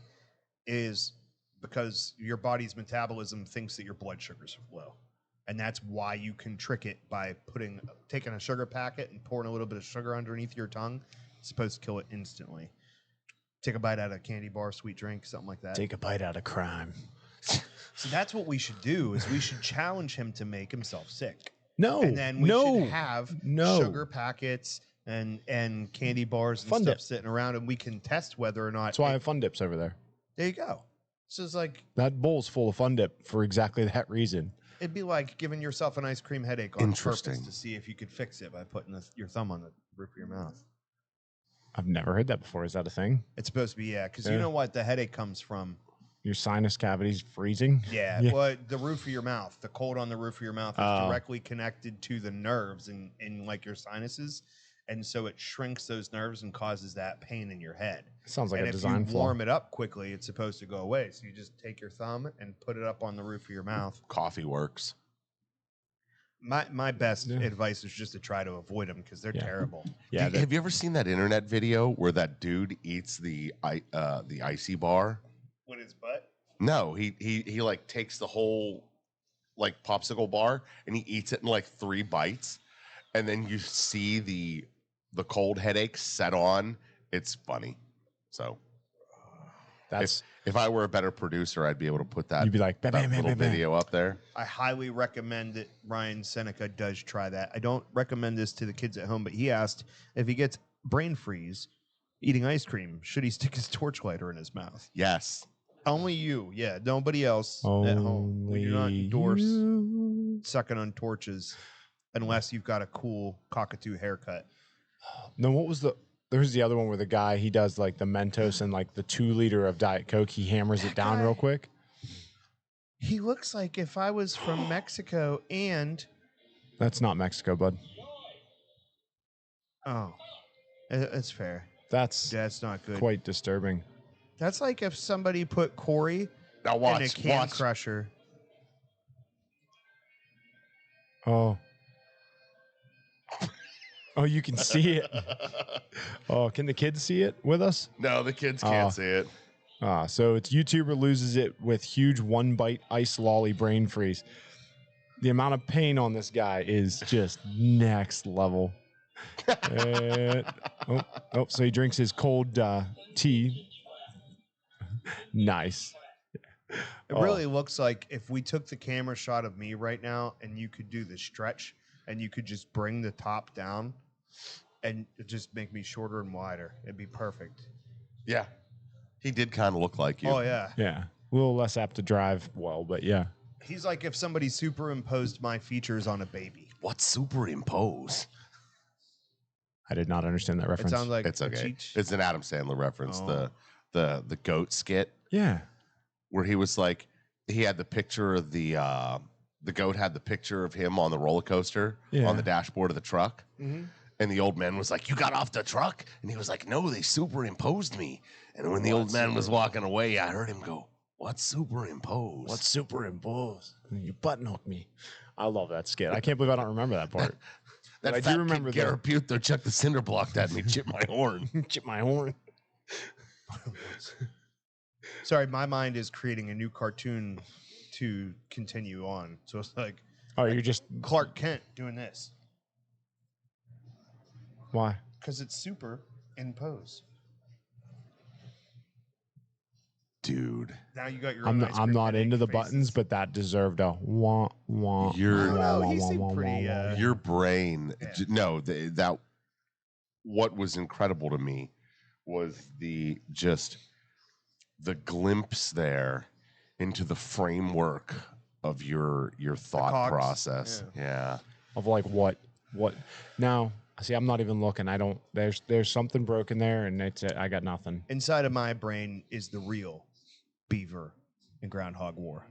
is because your body's metabolism thinks that your blood sugars are low. And that's why you can trick it by taking a sugar packet and pouring a little bit of sugar underneath your tongue. It's supposed to kill it instantly. Take a bite out of a candy bar, sweet drink, something like that. Take a bite out of crime. So that's what we should do, is we should challenge him to make himself sick. No. And then we should have sugar packets and candy bars and Fun stuff Dip. sitting around, and we can test whether or not. That's why I have Fun Dips over there. There you go. So it's like, That bowl's full of Fun Dip for exactly that reason. it'd be like giving yourself an ice cream headache on purpose to see if you could fix it by putting your thumb on the roof of your mouth. I've never heard that before. Is that a thing? It's supposed to be, yeah, because you know what the headache comes from? Your sinus cavity's freezing? Yeah, well, the roof of your mouth, the cold on the roof of your mouth is directly connected to the nerves in like your sinuses. And so it shrinks those nerves and causes that pain in your head. Sounds like a design flaw. If you flaw. warm it up quickly, it's supposed to go away. So you just take your thumb and put it up on the roof of your mouth. Coffee works. My best advice is just to try to avoid them because they're terrible. Yeah. Have you ever seen that internet video where that dude eats the icy bar? With his butt? No, he like takes the whole like popsicle bar and he eats it in like 3 bites, and then you see the cold headache set on. It's funny. So That's if I were a better producer, I'd be able to put that. You'd be like, that bam, bam, little bam, bam. video up there. I highly recommend that Ryan Seneca does try that. I don't recommend this to the kids at home, but he asked if he gets brain freeze eating ice cream, should he stick his torch lighter in his mouth? Yes. Only you, yeah. Nobody else at home. We do not endorse sucking on torches unless you've got a cool cockatoo haircut. No, what was there's the other one where the guy, he does like the Mentos and like the 2 liter of Diet Coke. He hammers it down real quick. He looks like if I was from Mexico and... That's not Mexico, bud. Oh, it's fair. That's not good. quite disturbing. That's like if somebody put Corey Now in a can crusher. Oh. Oh, you can see it. Oh, can the kids see it with us? No, the kids can't see it. So it's YouTuber loses it with huge 1-bite ice lolly brain freeze. The amount of pain on this guy is just next level. So he drinks his cold tea. Nice. It really looks like if we took the camera shot of me right now and you could do the stretch and you could just bring the top down and just make me shorter and wider. It'd be perfect. Yeah. He did kind of look like you. Oh, yeah. Yeah. A little less apt to drive well, but yeah. He's like if somebody superimposed my features on a baby. What superimpose? I did not understand that reference. It sounds like It's okay. Cheech. It's an Adam Sandler reference. Oh. The goat skit Yeah. where he was like, he had the picture of the goat had the picture of him on the roller coaster on the dashboard of the truck. Mm-hmm. And the old man was like, "You got off the truck?" And he was like, "No, they superimposed me." And when the old man was walking away, I heard him go, "What's superimposed?" What's superimposed? You button hook me. I love that skit. I can't believe I don't remember that part. That I fat do remember kid Garrett Buther chucked the cinder block at me, chip my horn. Chip my horn. Sorry, my mind is creating a new cartoon to continue on. So it's like, Oh, you're just Clark Kent doing this why? because it's super in pose. Dude, Now you got your. I'm own not, ice I'm cream not headache into the faces. buttons, but that deserved a wah wah. You're- I don't know, he wah, seemed wah, pretty, wah, wah. your brain, Yeah. no, that what was incredible to me was the glimpse there into the framework of your thought cogs, process. Yeah. Of like what now. See, I'm not even looking. I don't. There's something broken there, and it's I got nothing. Inside of my brain is the real beaver in Groundhog War.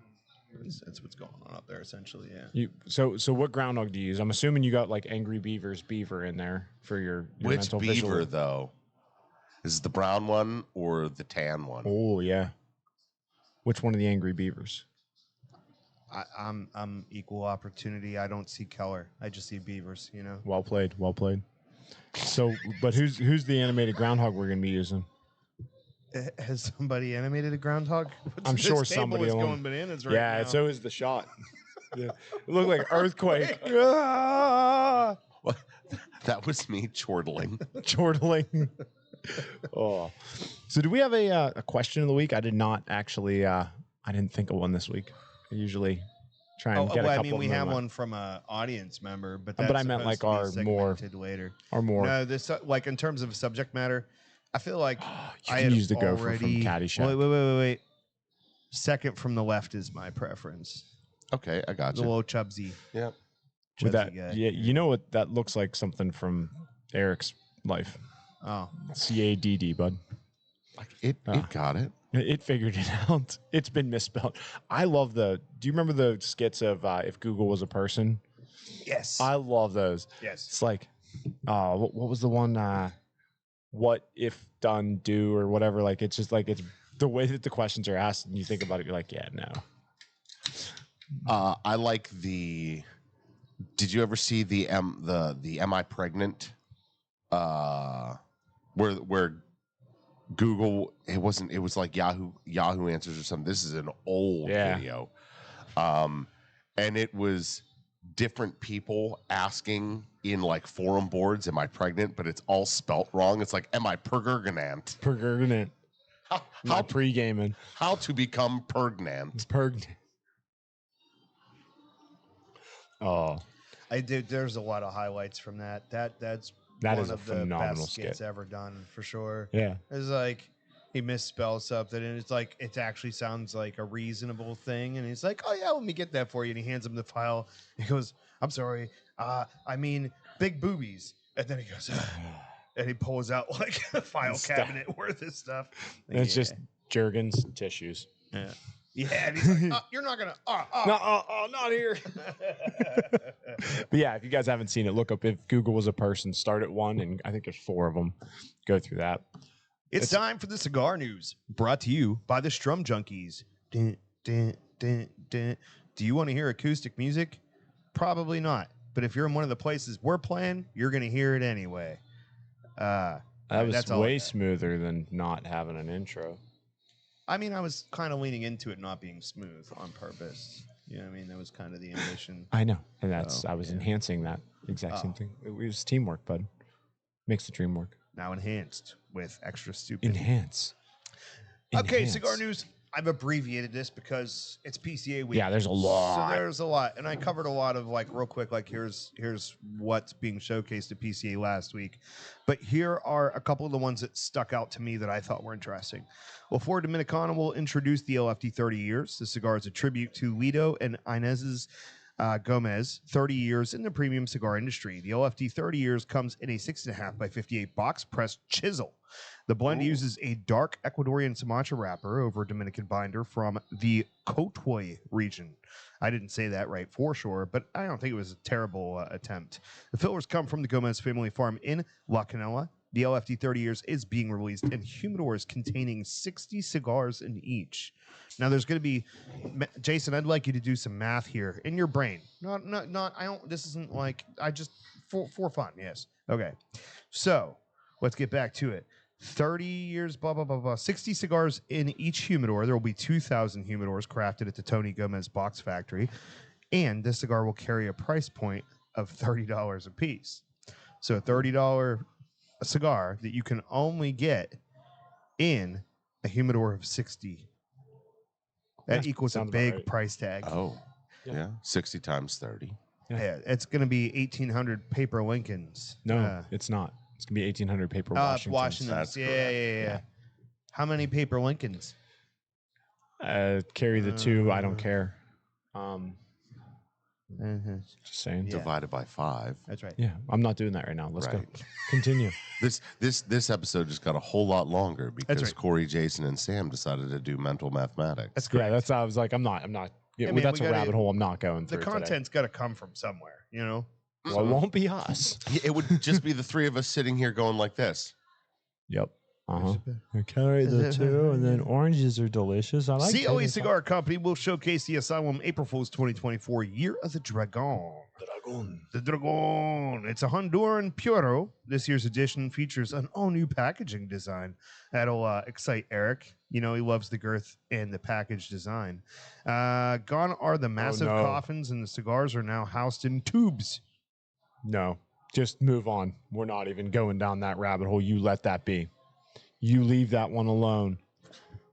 That's what's going on up there, essentially. Yeah. So what groundhog do you use? I'm assuming you got like Angry Beaver's beaver in there for your Which mental beaver visual. though? Is it the brown one or the tan one? Oh yeah. Which one of the Angry Beavers? I'm equal opportunity. I don't see color. I just see beavers. You know. Well played. Well played. So, but who's the animated groundhog we're gonna be using? Has somebody animated a groundhog? I'm This sure table somebody is along- going bananas right Yeah, now. so is the shot. Yeah. It looked like earthquake. Ah! What? That was me chortling. Chortling. Oh. So do we have a question of the week? I did not actually I didn't think of one this week. I usually try and get a well, I couple mean, we of them have in one from a audience member, but But that's I meant supposed like to be our more- segmented later. or more. No, this like in terms of subject matter, I feel like You I can had use the gopher from already. Caddyshack. Wait. Second from the left is my preference. Okay, I got The you. little chubsy. Yeah. With that, guy. yeah, you know what that looks like something from Eric's life. Oh, CADD, bud. It Ah. got it. It figured it out. It's been misspelled. I love do you remember the skits of if Google was a person? yes. I love those. yes. It's like, what was the one? What if done do or whatever? Like it's just like it's the way that the questions are asked, and you think about it, you're like, yeah, no. I like the. Did you ever see the Am I Pregnant? Where Google, it was like Yahoo Answers or something. This is an old video, and it was different people asking in like forum boards, "Am I pregnant?" But it's all spelt wrong. It's like, "Am I pregnant?" Pregnant. How pre-gaming. how to become pregnant? Pregnant. Oh, I did. There's a lot of highlights from that. That's That one is a of the phenomenal best skits skit. ever done for sure. yeah. It's like he misspells something, and it's like it actually sounds like a reasonable thing, and he's like, "Oh yeah, let me get that for you." And he hands him the file. He goes, "I'm sorry, I mean big boobies." And then he goes, and he pulls out like a file cabinet worth of stuff. And it's just Jergens tissues. yeah. And he's like, "You're not gonna, No, not here. But yeah, if you guys haven't seen it, look up if Google was a person. Start at 1, and I think there's 4 of them. Go through that. It's time for the cigar news, brought to you by the Strum Junkies. Dun, dun, dun, dun. Do you want to hear acoustic music? Probably not. But if you're in one of the places we're playing, you're going to hear it anyway. That was that's all I way got. smoother than not having an intro. I mean, I was kind of leaning into it not being smooth on purpose. You know what I mean? That was kind of the ambition. I know, and that's Oh, I was yeah. enhancing that exact same Oh. thing. It was teamwork, bud. Makes the dream work. Now enhanced with extra stupid. Enhance. Okay, Enhance. cigar news. I've abbreviated this because it's PCA week. Yeah, there's a lot. So there's a lot, and I covered a lot of like real quick. Like here's what's being showcased at PCA last week, but here are a couple of the ones that stuck out to me that I thought were interesting. Well, Ford Dominicana will introduce the LFD 30 years. The cigar is a tribute to Lido and Inez's Gomez, 30 years in the premium cigar industry. The OFD 30 years comes in a 6.5 by 58 box pressed chisel. The blend uses a dark Ecuadorian Sumatra wrapper over a Dominican binder from the Cotoy region. I didn't say that right for sure, but I don't think it was a terrible attempt. The fillers come from the Gomez family farm in La Canela. The LFD 30 years is being released in humidors containing 60 cigars in each. Now there's going to be, Jason, I'd like you to do some math here in your brain. I don't, this isn't like, I just, for fun, yes. Okay. So let's get back to it. 30 years, blah, blah, blah, blah. 60 cigars in each humidor. There will be 2,000 humidors crafted at the Tony Gomez Box Factory. And this cigar will carry a price point of $30 a piece. So a $30 cigar that you can only get in a humidor of 60. That equals a big price tag. Oh, yeah. 60 times 30. Yeah, it's going to be 1,800 paper Lincolns. No, it's not. It's going to be 1,800 paper Washingtons. Yeah. How many paper Lincolns? Carry the two. I don't care. Just saying. Divided by 5. That's right. Yeah, I'm not doing that right now. Let's go. Continue. This episode just got a whole lot longer because right. Corey, Jason, and Sam decided to do mental mathematics. That's correct. Yeah, that's how I was like, I'm not. Yeah, man, that's a rabbit hole I'm not going through. The content's got to come from somewhere, you know? Well, it won't be us. It would just be the three of us sitting here going like this. Yep. I carry the two, and then oranges are delicious. I like COE Cigar Company will showcase the Asylum April Fool's 2024 Year of the Dragon. The Dragon. It's a Honduran Puro. This year's edition features an all-new packaging design. That'll excite Eric. You know, he loves the girth and the package design. Gone are the massive coffins, and the cigars are now housed in tubes. No, just move on. We're not even going down that rabbit hole. You let that be. You leave that one alone.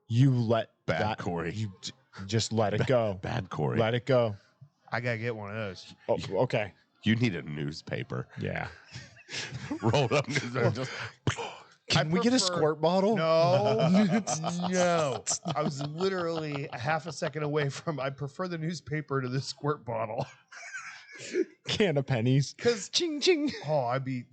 You let Bad Corey. You just let it go. Bad Corey. Let it go. I got to get one of those. Oh, okay. You need a newspaper. Yeah. Rolled up newspaper. Just... Can we get a squirt bottle? No. No. I was literally a half a second away from, I prefer the newspaper to the squirt bottle. Can of pennies. Because ching ching. Oh, I'd be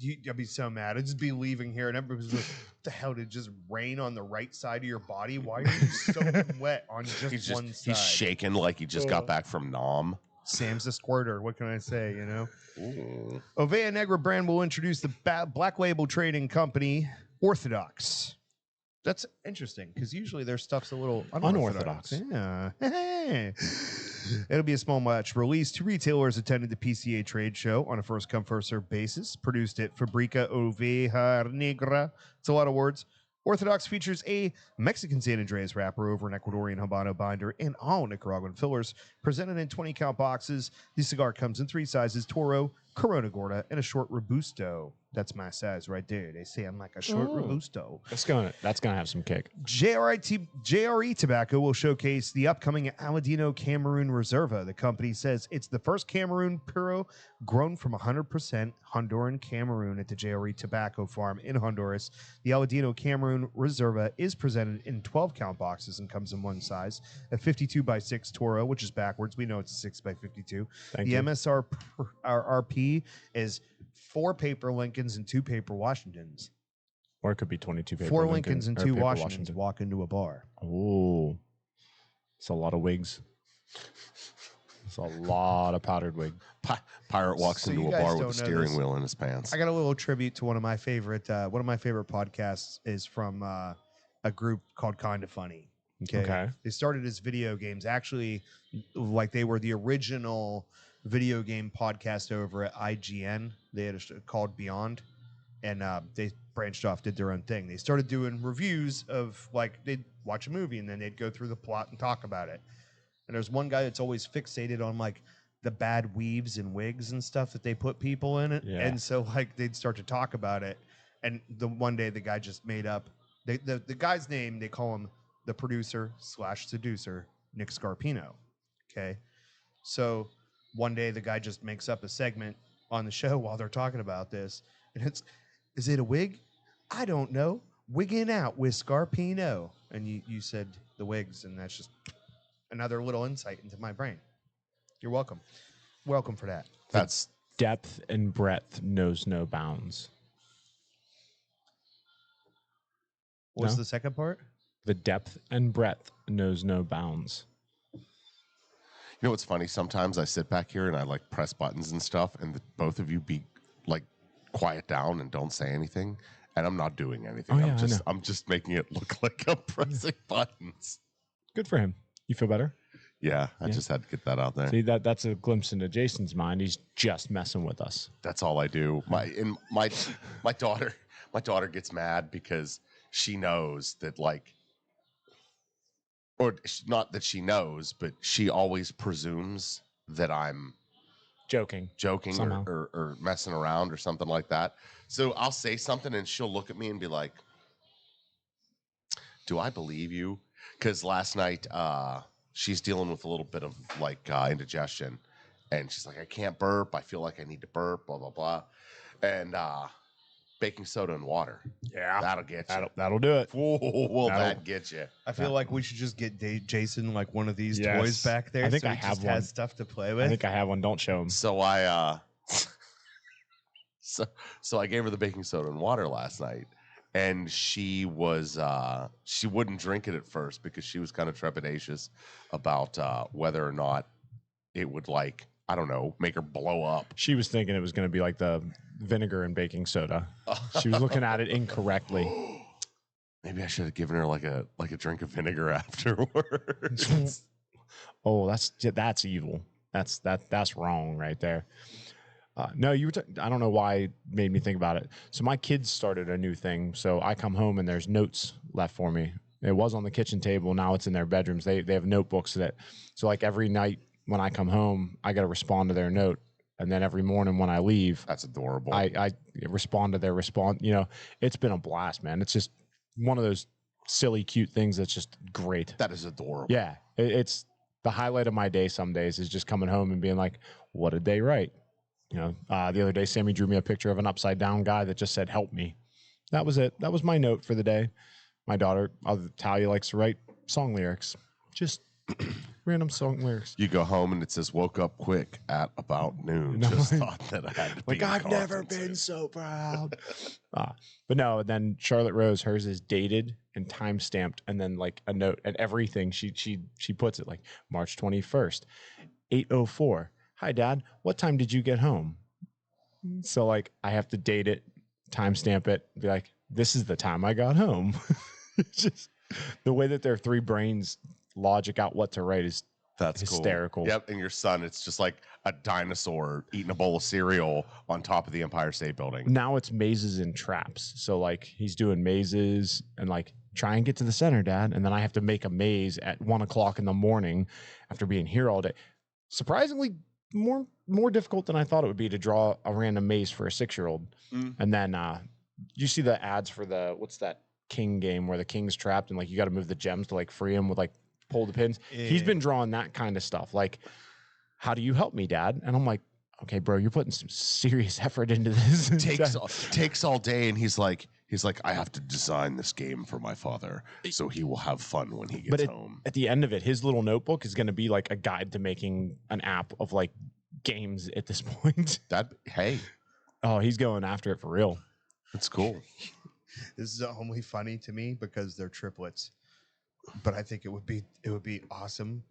so mad. I'd just be leaving here and everybody's like, what the hell, did it just rain on the right side of your body? Why are you soaking wet on just one side? He's shaking like he just got back from Nam. Sam's a squirter. What can I say, you know? Ooh. Ovea Negra brand will introduce the Black Label trading company, Orthodox. That's interesting because usually their stuff's a little unorthodox. Yeah. It'll be a small batch release. 2 retailers attended the PCA trade show on a first come, first served basis. Produced at Fabrica Oveja Negra. It's a lot of words. Orthodox features a Mexican San Andreas wrapper over an Ecuadorian Habano binder and all Nicaraguan fillers. Presented in 20-count boxes, the cigar comes in 3 sizes: Toro, Corona Gorda, and a short Robusto. That's my size right there. They say I'm like a short Robusto. That's gonna have some kick. JRE Tobacco will showcase the upcoming Aladino Cameroon Reserva. The company says it's the first Cameroon Puro grown from 100% Honduran Cameroon at the JRE Tobacco Farm in Honduras. The Aladino Cameroon Reserva is presented in 12-count boxes and comes in 1 size, a 52x6 Toro, which is backwards. We know it's a 6x52. The MSRP is 4 paper Lincolns and 2 paper Washingtons. Or it could be 22 paper 4 Lincolns and 2 Washingtons walk into a bar. Oh, it's a lot of wigs. It's a lot of powdered wig. Pirate walks into a bar with a steering wheel in his pants. I got a little tribute to one of my favorite podcasts is from a group called Kinda Funny. Okay. They started as video games. Actually, like they were the original video game podcast over at IGN. They had a show called Beyond, and they branched off, did their own thing. They started doing reviews of, like, they'd watch a movie and then they'd go through the plot and talk about it. And there's one guy that's always fixated on, like, the bad weaves and wigs and stuff that they put people in it. Yeah. And so, like, they'd start to talk about it. And one day the guy just made up the guy's name. They call him the producer / seducer, Nick Scarpino. Okay. So one day the guy just makes up a segment on the show while they're talking about this. And is it a wig? I don't know. Wigging out with Scarpino. And you said the wigs, and that's just another little insight into my brain. You're welcome. welcome for that. That's Depth and breadth knows no bounds. What's No? the second part? The depth and breadth knows no bounds. You know what's funny? Sometimes I sit back here and I like press buttons and stuff, and both of you be like quiet down and don't say anything, and I'm not doing anything. Oh, yeah, I'm just making it look like I'm pressing buttons. Good for him. You feel better? Yeah, I just had to get that out there. See, that's a glimpse into Jason's mind. He's just messing with us. That's all I do. My daughter gets mad because she knows that not that she knows, but she always presumes that I'm Joking somehow. or messing around or something like that. So I'll say something and she'll look at me and be like, "Do I believe you?" Because last night she's dealing with a little bit of indigestion, and she's like, "I can't burp. I feel like I need to burp." Blah blah blah, and baking soda and water. Yeah, that'll get you. That'll do it. Will that get you? I feel like we should just get Jason like one of these Yes. toys back there. I think so I he have just one. has stuff to play with. I think I have one. Don't show him. So I so I gave her the baking soda and water last night, and she wouldn't drink it at first because she was kind of trepidatious about whether or not it would I don't know, make her blow up. She was thinking it was going to be like the vinegar and baking soda. She was looking at it incorrectly. Maybe I should have given her like a drink of vinegar afterwards. Oh, that's evil. That's wrong right there. No, you were. I don't know why it made me think about it. So my kids started a new thing. So I come home and there's notes left for me. It was on the kitchen table. Now it's in their bedrooms. They have notebooks so like every night when I come home, I got to respond to their note. And then every morning when I leave, That's adorable. I respond to their response. It's been a blast, man. It's just one of those silly, cute things that's just great. That is adorable. Yeah. It's the highlight of my day some days is just coming home and being like, what did they write? The other day, Sammy drew me a picture of an upside down guy that just said, help me. That was it. That was my note for the day. My daughter, Talia, likes to write song lyrics. Just random song lyrics. You go home and it says, woke up quick at about noon. Just thought that I had to be I've never been so proud. But no, then Charlotte Rose, hers is dated and time stamped, and then like a note and everything. She puts it like March 21st, 8:04. Hi, Dad. What time did you get home? So like I have to date it, timestamp it, be like, this is the time I got home. It's just the way that their three brains logic out what to write is That's hysterical. Cool. Yep, and your son, it's just like a dinosaur eating a bowl of cereal on top of the Empire State Building. Now it's mazes and traps. So like he's doing mazes and like try and get to the center, Dad. And then I have to make a maze at 1:00 in the morning after being here all day. Surprisingly more difficult than I thought it would be to draw a random maze for a 6-year-old. And then you see the ads for what's that king game where the king's trapped and like you got to move the gems to like free him with like pull the pins. Yeah. He's been drawing that kind of stuff. Like, how do you help me, Dad? And I'm like, okay, bro, you're putting some serious effort into this. Takes all day, and he's like, I have to design this game for my father, so he will have fun when he gets home. At the end of it, his little notebook is going to be like a guide to making an app of like games at this point. Oh, he's going after it for real. That's cool. This is only funny to me because they're triplets. But I think it would be awesome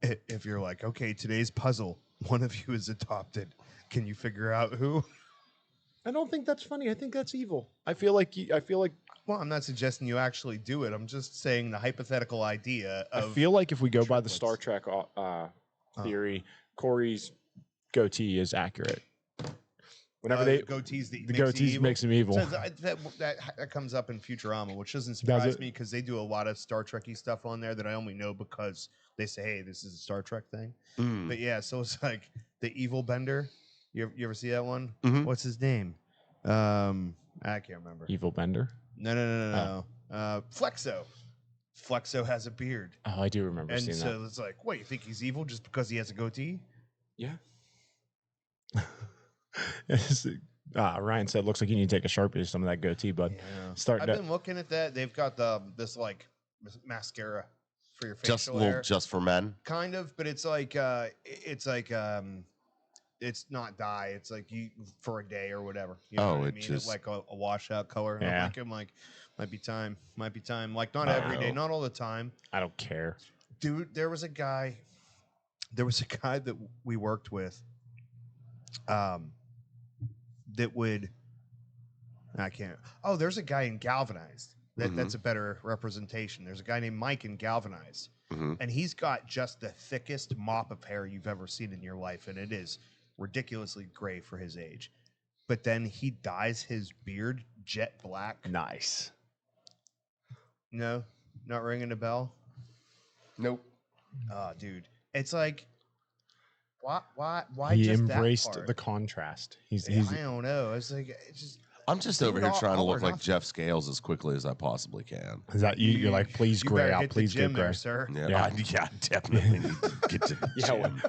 if you're like, okay, today's puzzle, one of you is adopted. Can you figure out who? I don't think that's funny. I think that's evil. I feel like. Well, I'm not suggesting you actually do it. I'm just saying the hypothetical idea of. I feel like if we go by the Star Trek theory, Corey's goatee is accurate. Whenever goatees makes him evil. So that comes up in Futurama, which doesn't surprise me because they do a lot of Star Trek-y stuff on there that I only know because they say, "Hey, this is a Star Trek thing." But yeah, so it's like the evil bender. You ever see that one? Mm-hmm. What's his name? I can't remember. Evil bender? No. Flexo. Flexo has a beard. Oh, I do remember seeing that. And so it's like, wait, you think he's evil just because he has a goatee? Yeah. Ryan said, "Looks like you need to take a Sharpie to some of that goatee, bud." Yeah. I've been looking at that. They've got this like mascara for your facial hair. Just for men, kind of, but it's like it's not dye. It's like you for a day or whatever. You know what I mean? It's like a washout color. And I'm like, might be time. Like not every day, not all the time. I don't care, dude. There was a guy that we worked with, that would. I can't. Oh, there's a guy in Galvanized. That's a better representation. There's a guy named Mike in Galvanized, and he's got just the thickest mop of hair you've ever seen in your life, and it is ridiculously gray for his age. But then he dyes his beard jet black. Nice. No, not ringing a bell. Nope. Oh, dude, it's like, why? He just embraced that part? the contrast. He's. I don't know. It's like it's just. I'm just over here trying to look like Jeff Scales as quickly as I possibly can. Is that you? You're like, please gray out, please get gray, sir. Yeah, definitely need to get to the gym.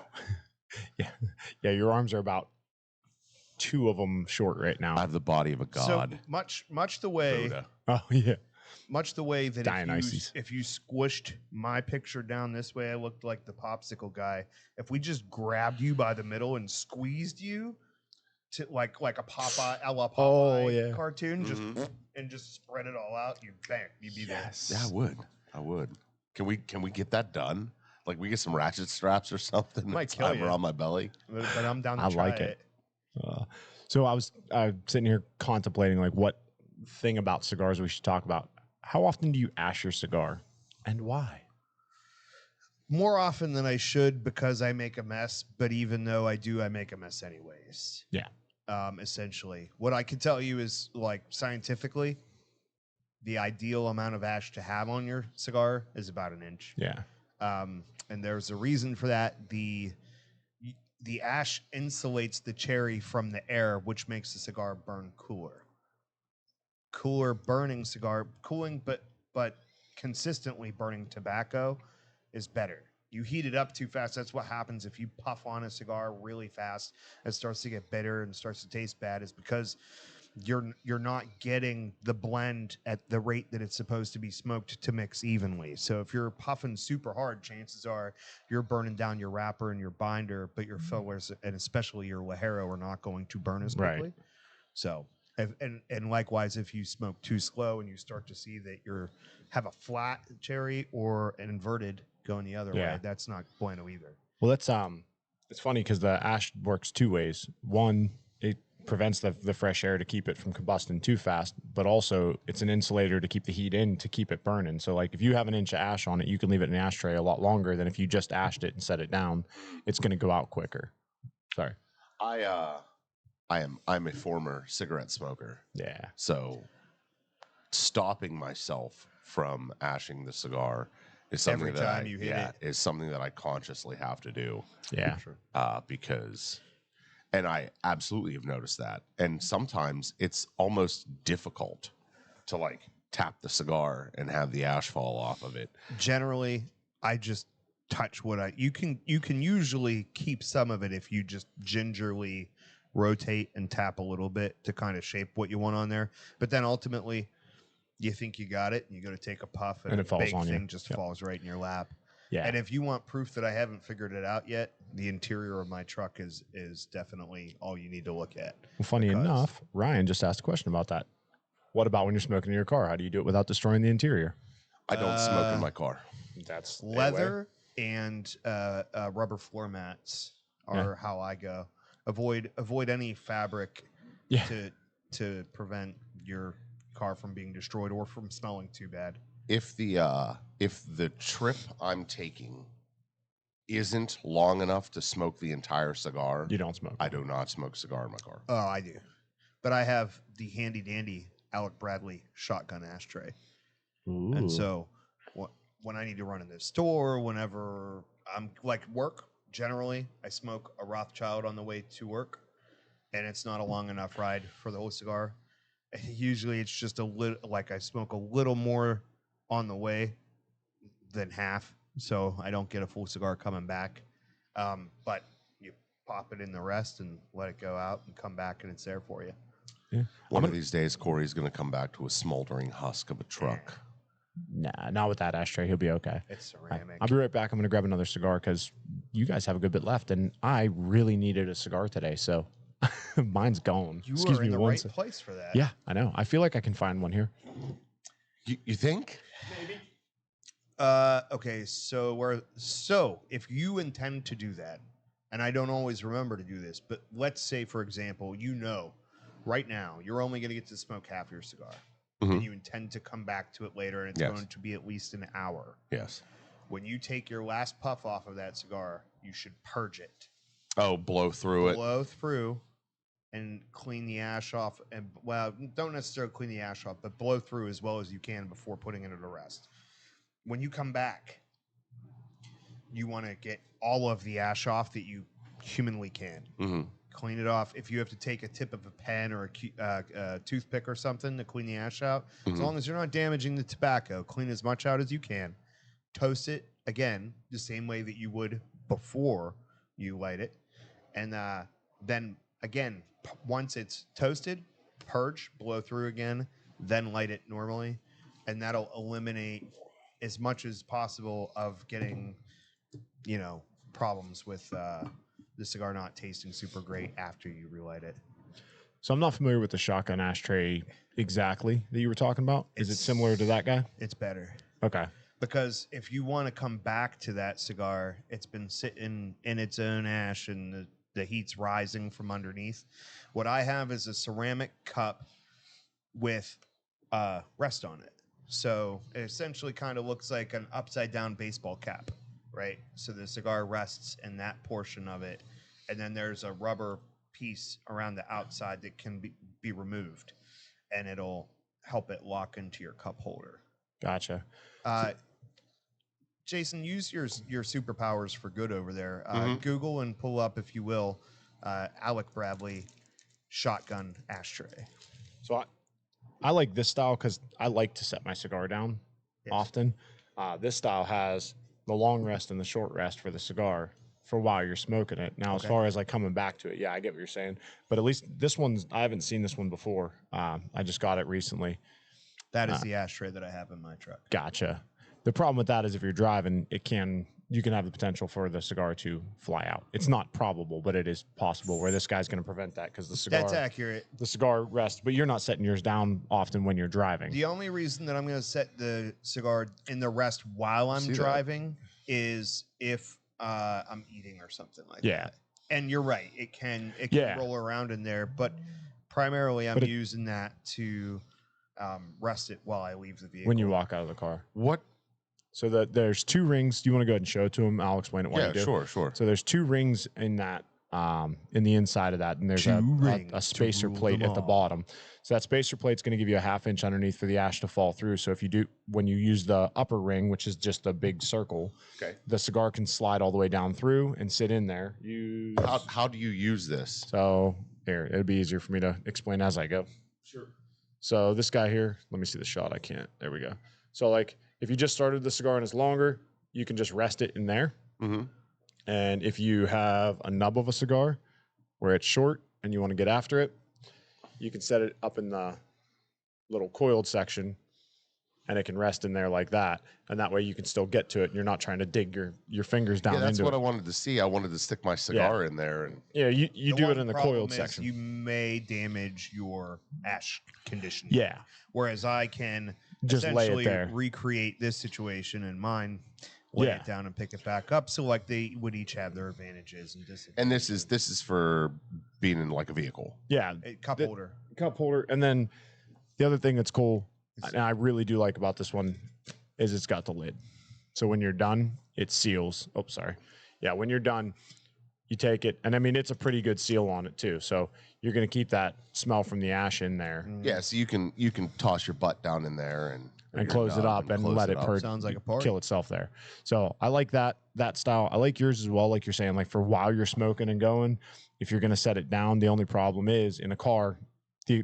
Yeah. Your arms are about 2 of them short right now. I have the body of a god. So much the way. Buddha. Oh yeah. Much the way that Dionysus. if you squished my picture down this way, I looked like the popsicle guy. If we just grabbed you by the middle and squeezed you to like a Popeye, a la Popeye cartoon, just spread it all out, you'd be there. Yeah, I would. Can we get that done? Like we get some ratchet straps or something. Might kill you around my belly. But I'm down to I try like it. So I was sitting here contemplating like what thing about cigars we should talk about. How often do you ash your cigar, and why? More often than I should because I make a mess. But even though I do, I make a mess anyways. Yeah. Essentially, what I can tell you is like scientifically, the ideal amount of ash to have on your cigar is about 1 inch. Yeah. And there's a reason for that. The ash insulates the cherry from the air, which makes the cigar burn cooler. Cooler burning cigar, cooling but consistently burning tobacco is better. You heat it up too fast. That's what happens if you puff on a cigar really fast. It starts to get bitter and starts to taste bad. Is because you're not getting the blend at the rate that it's supposed to be smoked to mix evenly. So if you're puffing super hard, chances are you're burning down your wrapper and your binder, but your fillers and especially your Lajero are not going to burn as quickly. Right. So, and likewise, if you smoke too slow and you start to see that have a flat cherry or an inverted going the other way, that's not bueno either. Well, that's it's funny because the ash works 2 ways. One, it prevents the fresh air to keep it from combusting too fast, but also it's an insulator to keep the heat in to keep it burning. So like if you have 1 inch of ash on it, you can leave it in an ashtray a lot longer than if you just ashed it and set it down. It's going to go out quicker. Sorry. I'm a former cigarette smoker. Yeah. So stopping myself from ashing the cigar is something Every time you hit it. is something that I consciously have to do. Yeah. Because and I absolutely have noticed that. And sometimes it's almost difficult to like tap the cigar and have the ash fall off of it. Generally, I just touch you can usually keep some of it if you just gingerly rotate and tap a little bit to kind of shape what you want on there. But then ultimately, you think you got it, and you go to take a puff, and it falls big on you. thing just falls right in your lap. Yeah. And if you want proof that I haven't figured it out yet, the interior of my truck is definitely all you need to look at. Well, funny enough, Ryan just asked a question about that. What about when you're smoking in your car? How do you do it without destroying the interior? I don't smoke in my car. That's leather and rubber floor mats are how I go. Avoid any fabric to prevent your car from being destroyed or from smelling too bad. If the trip I'm taking isn't long enough to smoke the entire cigar, You don't smoke. I do not smoke cigar in my car. Oh, I do. But I have the handy dandy Alec Bradley shotgun ashtray. Ooh. And so when I need to run in the store, whenever I'm like work, generally I smoke a Rothschild on the way to work, and it's not a long enough ride for the whole cigar. Usually it's just a little, like I smoke a little more on the way than half, so I don't get a full cigar coming back. But you pop it in the rest and let it go out and come back, and it's there for you. Yeah. One of these days, Corey's going to come back to a smoldering husk of a truck. Nah, not with that ashtray. He'll be okay. It's ceramic. I'll be right back. I'm going to grab another cigar because you guys have a good bit left, and I really needed a cigar today, so mine's gone. You are in the right place for that. Yeah, I know. I feel like I can find one here. You think? Maybe. Okay, so if you intend to do that, and I don't always remember to do this, but let's say, for example, right now, you're only going to get to smoke half your cigar. And you intend to come back to it later, and it's going to be at least an hour. Yes. When you take your last puff off of that cigar, you should purge it. Oh, blow through it. Blow through and clean the ash off. And, well, don't necessarily clean the ash off, but blow through as well as you can before putting it to rest. When you come back, you want to get all of the ash off that you humanly can. Clean it off. If you have to take a tip of a pen or a toothpick or something to clean the ash out, as long as you're not damaging the tobacco, clean as much out as you can. Toast it, again, the same way that you would before you light it. And then, again, once it's toasted, purge, blow through again, then light it normally. And that'll eliminate as much as possible of getting, problems with the cigar not tasting super great after you relight it. So I'm not familiar with the shotgun ashtray exactly that you were talking about. Is it similar to that guy? It's better. Okay. Because if you want to come back to that cigar, it's been sitting in its own ash and the heat's rising from underneath. What I have is a ceramic cup with rest on it. So it essentially kind of looks like an upside down baseball cap, right? So the cigar rests in that portion of it. And then there's a rubber piece around the outside that can be removed, and it'll help it lock into your cup holder. Gotcha. Jason, use your superpowers for good over there. Google and pull up, if you will, Alec Bradley shotgun ashtray. So I like this style because I like to set my cigar down often. This style has the long rest and the short rest for the cigar for while you're smoking it. Now, as far as like coming back to it, yeah, I get what you're saying. But at least this one's, I haven't seen this one before. I just got it recently. That is the ashtray that I have in my truck. Gotcha. The problem with that is if you're driving, you can have the potential for the cigar to fly out. It's not probable, but it is possible where this guy's going to prevent that because the cigar. That's accurate. The cigar rests, but you're not setting yours down often when you're driving. The only reason that I'm going to set the cigar in the rest while I'm driving is if I'm eating or something like that. And you're right. It can roll around in there, but primarily I'm using that to rest it while I leave the vehicle. When you walk out of the car. What? So there's two rings. Do you want to go ahead and show it to him? I'll explain it while you do. Yeah, sure. So there's two rings in that, in the inside of that, and there's a spacer plate at the bottom. So that spacer plate's going to give you a 1/2 inch underneath for the ash to fall through. So when you use the upper ring, which is just a big circle, the cigar can slide all the way down through and sit in there. How do you use this? So here, it'll be easier for me to explain as I go. Sure. So this guy here, let me see the shot. I can't. There we go. So like if you just started the cigar and it's longer, you can just rest it in there. And if you have a nub of a cigar where it's short and you want to get after it, you can set it up in the little coiled section and it can rest in there like that. And that way you can still get to it and you're not trying to dig your fingers down into it. That's what I wanted to see. I wanted to stick my cigar in there. And you do it in the coiled section. You may damage your ash conditioning. Yeah. Whereas I can just lay it there. Recreate this situation in mine, lay it down and pick it back up. So like they would each have their advantages and disadvantages. And this is for being in like a vehicle. Yeah. A cup holder. Cup holder. And then the other thing that's cool, and I really do like about this one, is it's got the lid. So when you're done, it seals. Oh, sorry. Yeah, when you're done, you take it. And I mean, it's a pretty good seal on it too. So you're going to keep that smell from the ash in there. Yeah, so you can toss your butt down in there and close it up and let it Sounds like a party. kill itself there. So I like that style. I like yours as well. Like you're saying, like for while you're smoking and going, if you're going to set it down, the only problem is in a car,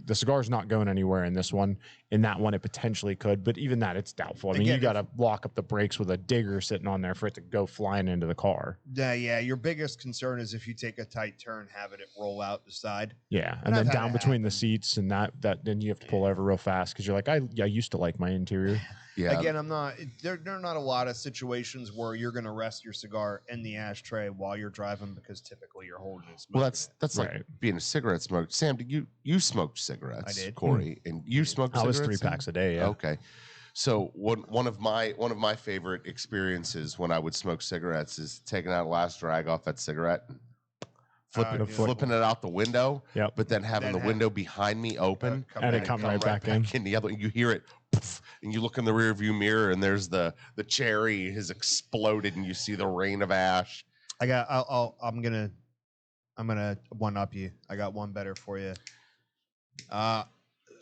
the cigar's not going anywhere in this one. In that one, it potentially could, but even that, it's doubtful. I mean, Again, you got to lock up the brakes with a digger sitting on there for it to go flying into the car. Yeah. Your biggest concern is if you take a tight turn, having it roll out the side. Yeah, And and I've then had down it between the happen. seats, and that then you have to pull over real fast because you're like, I used to like my interior. Yeah. Again, I'm not. There are not a lot of situations where you're going to rest your cigar in the ashtray while you're driving because typically you're holding it. Well, that's Right. like being a cigarette smoker. Sam, did you smoked cigarettes? I did. Corey, and you smoked I was cigarettes? 3 packs a day. Yeah. Okay. So one of my favorite experiences when I would smoke cigarettes is taking out a last drag off that cigarette, and flipping it out the window. Yep. But then having the window behind me open And it come right back in. in the other. You hear it, poof, and you look in the rear view mirror, and there's the cherry has exploded, and you see the rain of ash. I'm gonna one up you. I got one better for you.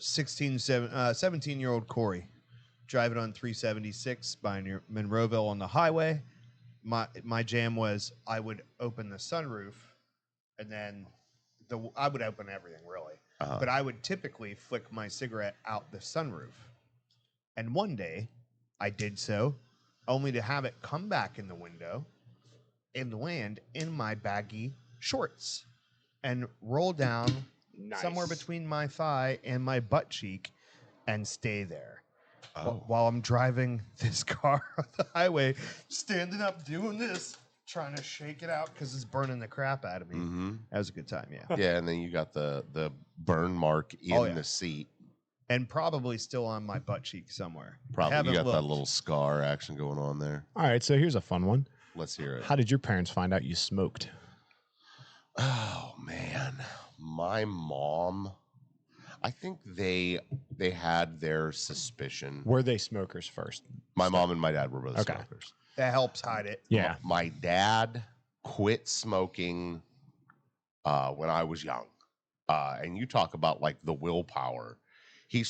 17-year-old Corey driving on 376 by near Monroeville on the highway. My jam was I would open the sunroof, and then I would open everything really, but I would typically flick my cigarette out the sunroof. And one day, I did so, only to have it come back in the window and land in my baggy shorts and roll down somewhere between my thigh and my butt cheek and stay there. While I'm driving this car on the highway, standing up, doing this, trying to shake it out because it's burning the crap out of me. Mm-hmm. That was a good time, yeah. Yeah, and then you got the burn mark in the seat. And probably still on my butt cheek somewhere. Probably you got that little scar action going on there. All right, so here's a fun one. Let's hear it. How did your parents find out you smoked? Oh man, my mom. I think they had their suspicion. Were they smokers first? My mom and my dad were both Okay. smokers. That helps hide it. Yeah. My dad quit smoking when I was young, and you talk about like the willpower. He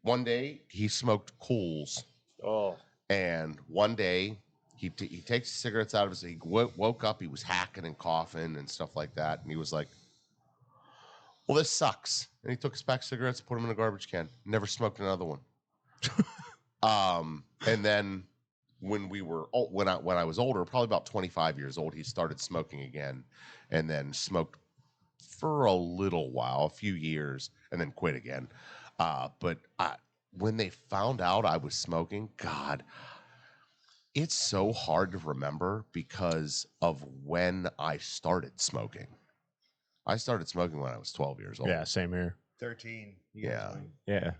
one day he smoked Cools. Oh. And one day he takes cigarettes out of his. He woke up. He was hacking and coughing and stuff like that, and he was like, "Well, this sucks." And he took his pack of cigarettes, put them in a garbage can. Never smoked another one. And then when I was older, probably about 25 years old, he started smoking again, and then smoked for a little while, a few years, and then quit again. But when they found out I was smoking, God, it's so hard to remember because of when I started smoking. I started smoking when I was 12 years old. Yeah, same here. 13. Yeah. Yeah.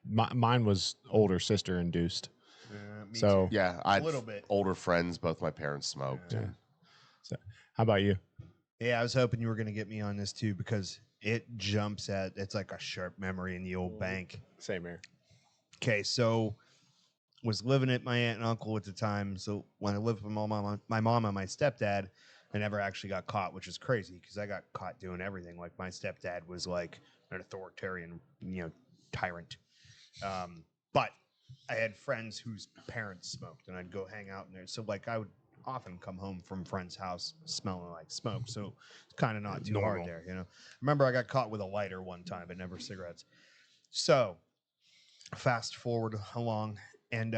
Mine was older sister induced. Me So too. Yeah, I had little bit. older friends. Both my parents smoked. Yeah. So, how about you? Yeah, I was hoping you were going to get me on this too because it jumps at, it's like a sharp memory in the old bank. Same here. Okay, so was living at my aunt and uncle at the time. So when I lived with my mom and my stepdad, I never actually got caught, which is crazy because I got caught doing everything. Like my stepdad was like an authoritarian, tyrant. But I had friends whose parents smoked, and I'd go hang out in there. So like I would often come home from friend's house smelling like smoke. So it's kind of not too hard there, Remember, I got caught with a lighter one time, but never cigarettes. So fast forward along, and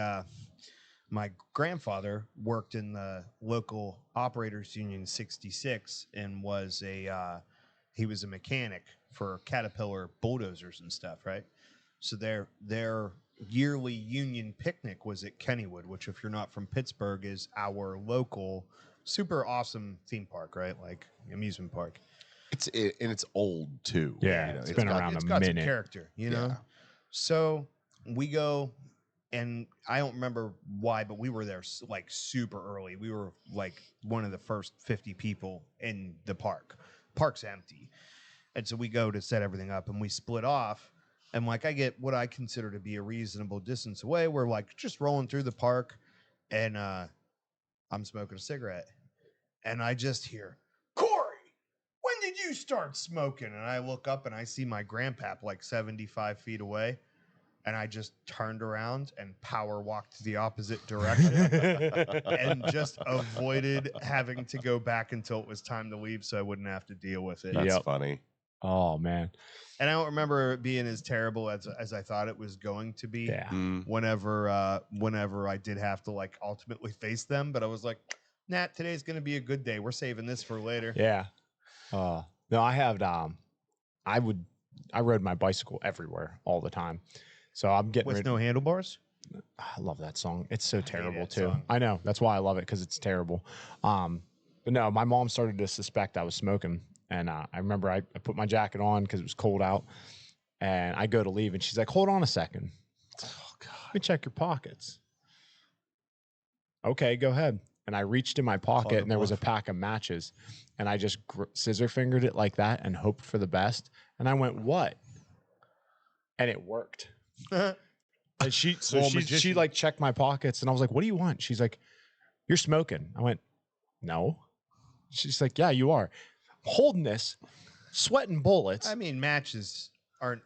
my grandfather worked in the local operators union 66 and was he was a mechanic for Caterpillar bulldozers and stuff, right? So their yearly union picnic was at Kennywood, which if you're not from Pittsburgh is our local super awesome theme park, right? Like amusement park. It's old too. Yeah, it's been around It's a got minute. some character, Yeah. So we go, and I don't remember why, but we were there like super early. We were like one of the first 50 people in the park. Park's empty. And so we go to set everything up, and we split off. And like I get what I consider to be a reasonable distance away. We're like just rolling through the park, and I'm smoking a cigarette. And I just hear, "Corey, when did you start smoking?" And I look up and I see my grandpap like 75 feet away. And I just turned around and power walked the opposite direction and just avoided having to go back until it was time to leave so I wouldn't have to deal with it. That's Yep. funny. Oh man. And I don't remember it being as terrible as I thought it was going to be. Yeah. Whenever I did have to like ultimately face them, but I was like, nah, today's gonna be a good day. We're saving this for later. Yeah. No, I have I rode my bicycle everywhere all the time. So I'm getting With no handlebars. I love that song. It's so terrible that too. song. I know. That's why I love it, because it's terrible. But no, my mom started to suspect I was smoking. And I remember I put my jacket on because it was cold out. And I go to leave and she's like, hold on a second. Oh, God. Let me check your pockets. Okay, go ahead. And I reached in my pocket and there was a pack of matches. And I just scissor fingered it like that and hoped for the best. And I went, what? And it worked. And she like checked my pockets and I was like, what do you want? She's like, you're smoking. I went, no. She's like, yeah, you are. I'm holding this, sweating bullets. I mean, matches aren't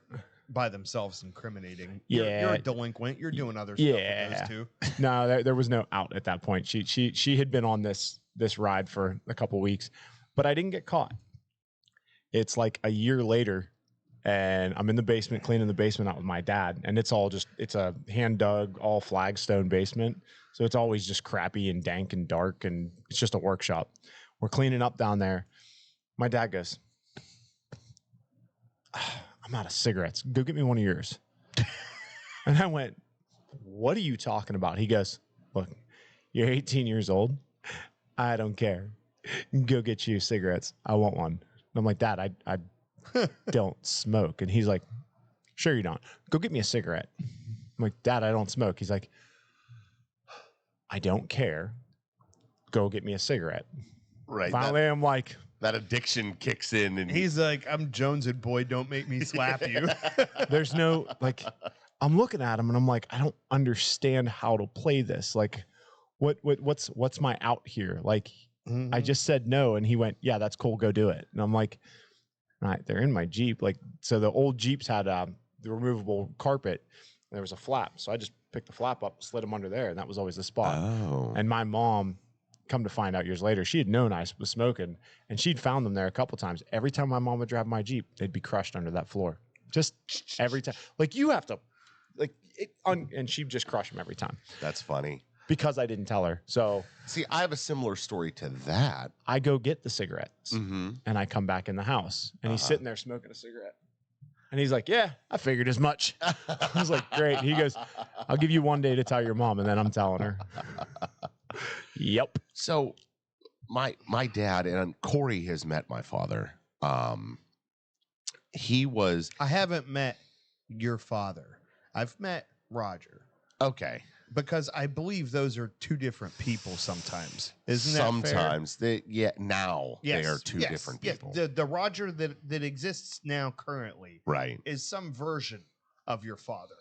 by themselves incriminating. Yeah. You're a delinquent. You're doing other stuff with those too. No, there was no out at that point. She had been on this ride for a couple weeks, but I didn't get caught. It's like a year later. And I'm in the basement, cleaning the basement out with my dad. And it's a hand dug, all flagstone basement. So it's always just crappy and dank and dark. And it's just a workshop. We're cleaning up down there. My dad goes, I'm out of cigarettes. Go get me one of yours. And I went, what are you talking about? He goes, look, you're 18 years old. I don't care. Go get you cigarettes. I want one. And I'm like, Dad, I don't smoke. And he's like, sure you don't. Go get me a cigarette. I'm like, Dad, I don't smoke. He's like, I don't care. Go get me a cigarette. Right. Finally, I'm like, that addiction kicks in, and he's like, I'm jonesing, boy. Don't make me slap you. There's no, like, I'm looking at him and I'm like, I don't understand how to play this. Like, what's my out here? Like, I just said no. And he went, yeah, that's cool. Go do it. And I'm like, all right, they're in my Jeep. Like, so the old Jeeps had the removable carpet. And there was a flap. So I just picked the flap up, slid them under there. And that was always the spot. Oh. And my mom, come to find out years later, she had known I was smoking and she'd found them there a couple times. Every time my mom would drive my Jeep, they'd be crushed under that floor. Just every time. Like, you have to, like, and she'd just crush them every time. That's funny. Because I didn't tell her. So, see, I have a similar story to that. I go get the cigarettes and I come back in the house and he's sitting there smoking a cigarette. And he's like, yeah, I figured as much. I was like, great. He goes, I'll give you one day to tell your mom. And then I'm telling her. Yep. So my dad, and Corey has met my father. I haven't met your father. I've met Roger. Okay. Because I believe those are two different people sometimes. Isn't that sometimes fair? they are two different people. The Roger that exists now currently is some version of your father.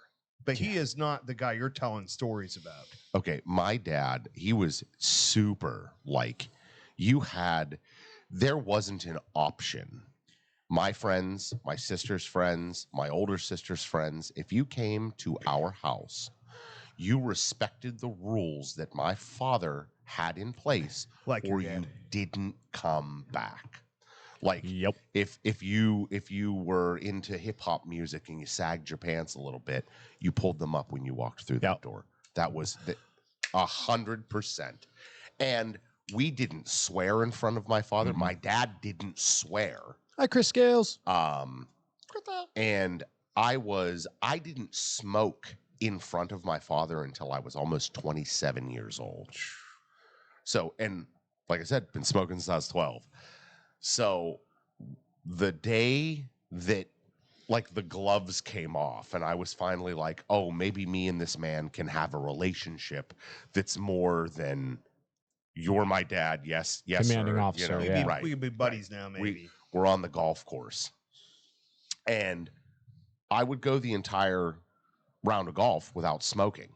But he is not the guy you're telling stories about. Okay, my dad, he was super like there wasn't an option. My friends, my sister's friends, my older sister's friends, if you came to our house, you respected the rules that my father had in place, or you didn't come back. Like, yep. If you were into hip hop music and you sagged your pants a little bit, you pulled them up when you walked through that door. That was 100%. And we didn't swear in front of my father. My dad didn't swear. Hi, Chris Scales. And I didn't smoke in front of my father until I was almost 27 years old. So, and like I said, been smoking since I was 12. So the day that like the gloves came off and I was finally like, oh, maybe me and this man can have a relationship that's more than you're my dad. Yes, commanding sir. officer. You know, we could be buddies now, maybe. We're on the golf course. And I would go the entire round of golf without smoking.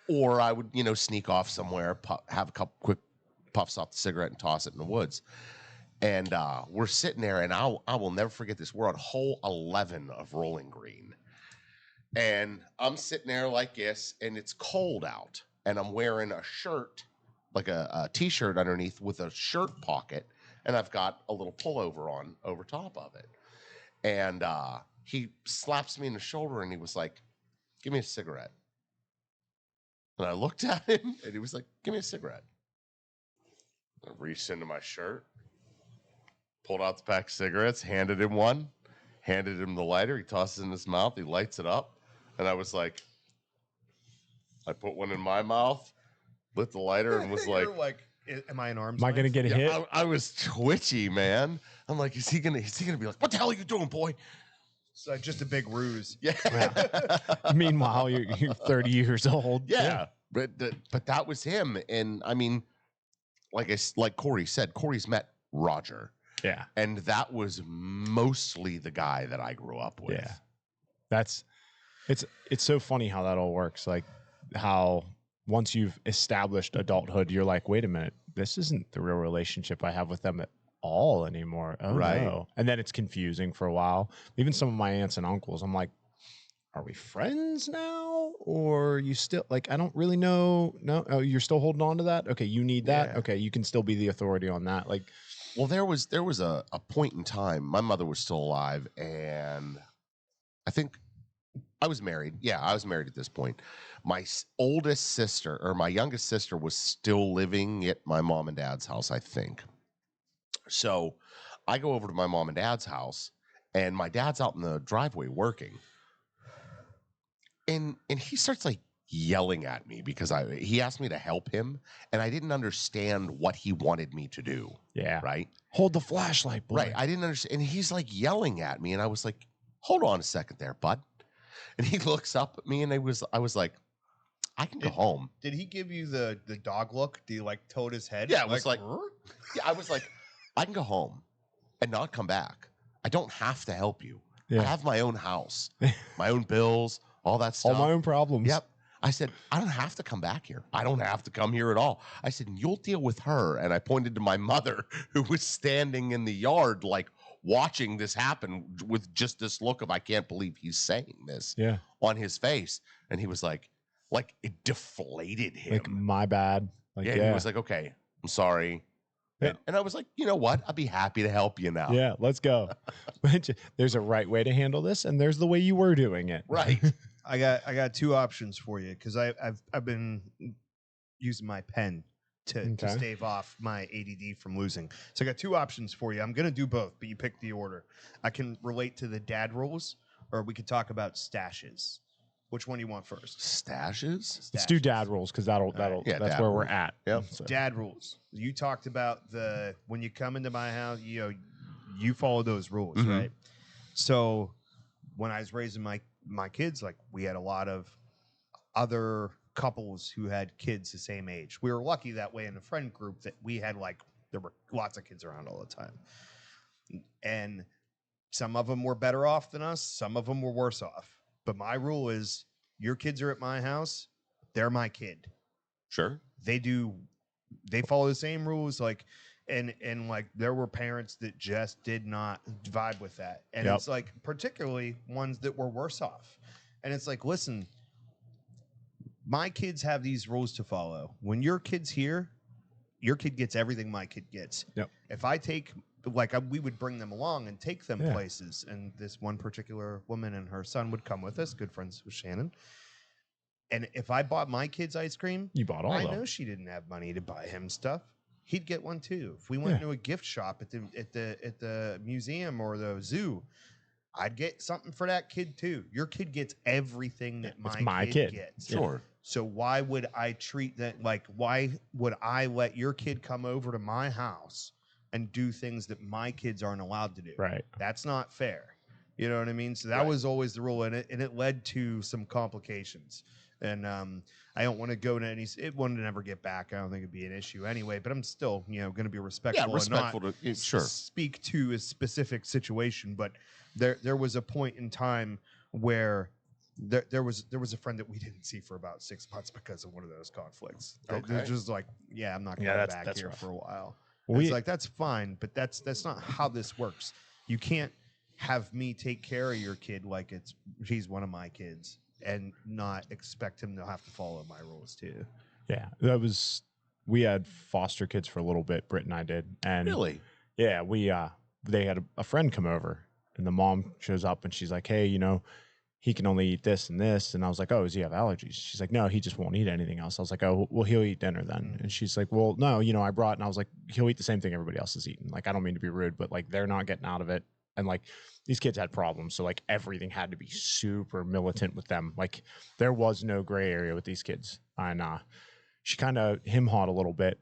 Or I would, sneak off somewhere, have a couple quick puffs off the cigarette and toss it in the woods. And we're sitting there, and I will never forget this. We're on hole 11 of Rolling Green. And I'm sitting there like this, and it's cold out. And I'm wearing a shirt, like a T-shirt underneath with a shirt pocket. and I've got a little pullover on over top of it. And he slaps me in the shoulder and he was like, "Give me a cigarette." And I looked at him and he was like, "Give me a cigarette." I reached into my shirt, pulled out the pack of cigarettes, handed him one, handed him the lighter. He tosses it in his mouth. He lights it up. And I was like, I put one in my mouth, lit the lighter, and was like, You're like, am I in arms? Am I going to get hit? I was twitchy, man. I'm like, is he gonna be like, "What the hell are you doing, boy?" So just a big ruse. Yeah. Meanwhile, you're 30 years old. Yeah. But that was him. And I mean, like Corey said, Corey's met Roger. Yeah. And that was mostly the guy that I grew up with. Yeah. It's so funny how that all works. Like how once you've established adulthood, you're like, wait a minute, this isn't the real relationship I have with them at all anymore. Oh, Right. no. And then it's confusing for a while. Even some of my aunts and uncles, I'm like, are we friends now? Or you still like, I don't really know. No, oh, you're still holding on to that? Okay, you need that. Yeah. Okay, you can still be the authority on that. Like, Well, there was a point in time, my mother was still alive, and I think I was married. Yeah, I was married at this point. My oldest sister, or my youngest sister, was still living at my mom and dad's house, I think. So I go over to my mom and dad's house, and my dad's out in the driveway working. And he starts like yelling at me because he asked me to help him, and I didn't understand what he wanted me to do. yeah. Right? Hold the flashlight, boy. Right. I didn't understand. And he's like yelling at me, and I was like, "Hold on a second there, bud." And he looks up at me, and I was like, "I can go home." Did he give you the dog look? Do you like toad his head? Yeah, it was like, yeah, I was like, "I can go home and not come back. I don't have to help you. Yeah. I have my own house, my own bills, all that stuff. All my own problems. Yep." I said, "I don't have to come back here. I don't have to come here at all." I said, "You'll deal with her." And I pointed to my mother, who was standing in the yard, like watching this happen with just this look of, "I can't believe he's saying this," Yeah. on his face. And he was like it deflated him. Like, my bad. Like, yeah, yeah. he was like, "Okay, I'm sorry." Yeah. And I was like, "You know what? I'd be happy to help you now." Yeah, let's go. There's a right way to handle this, and there's the way you were doing it. Right. I got two options for you because I've been using my pen to stave off my ADD from losing. So I got two options for you. I'm gonna do both, but you pick the order. I can relate to the dad rules, or we could talk about stashes. Which one do you want first? Stashes? Let's do dad rules because that'll Yeah, that's dad where we're rules. at. Yep. So, Dad rules. You talked about when you come into my house, you follow those rules, Mhm. right? So when I was raising my kids, like we had a lot of other couples who had kids the same age. We were lucky that way in the friend group that we had there were lots of kids around all the time. And some of them were better off than us, some of them were worse off. But my rule is your kids are at my house, they're my kid. Sure. They follow the same rules, and like there were parents that just did not vibe with that. And Yep. it's like particularly ones that were worse off. And it's like, listen, my kids have these rules to follow. When your kid's here, your kid gets everything my kid gets. Yep. If I take we would bring them along and take them places. And this one particular woman and her son would come with us, good friends with Shannon. And if I bought my kids ice cream, you bought all I of them. know she didn't have money to buy him stuff. He'd get one too. If we went to a gift shop at the museum or the zoo, I'd get something for that kid too. Your kid gets everything that my kid gets. Sure. So why would I treat that why would I let your kid come over to my house and do things that my kids aren't allowed to do? Right. That's not fair. You know what I mean? So that was always the rule, and it led to some complications. And I don't want to go to it wouldn't never get back. I don't think it'd be an issue anyway, but I'm still, going to be respectful. Yeah, respectful and not to sure. speak to a specific situation. But there was a point in time where there was a friend that we didn't see for about 6 months because of one of those conflicts. Okay. They're just like, I'm not going back here rough. for a while. Well, It's like, that's fine, but that's not how this works. You can't have me take care of your kid like he's one of my kids and not expect him to have to follow my rules too. Yeah, we had foster kids for a little bit. Britt and I did, and Really? Yeah, they had a friend come over, and the mom shows up, and she's like, "Hey, he can only eat this and this." And I was like, "Oh, does he have allergies?" She's like, "No, he just won't eat anything else." I was like, "Oh, well, he'll eat dinner then." And she's like, "Well, no, I brought," and I was like, "He'll eat the same thing everybody else is eating." Like, I don't mean to be rude, but like, they're not getting out of it. And like, these kids had problems. So like, everything had to be super militant with them. Like, there was no gray area with these kids. And she kind of him-hawed a little bit.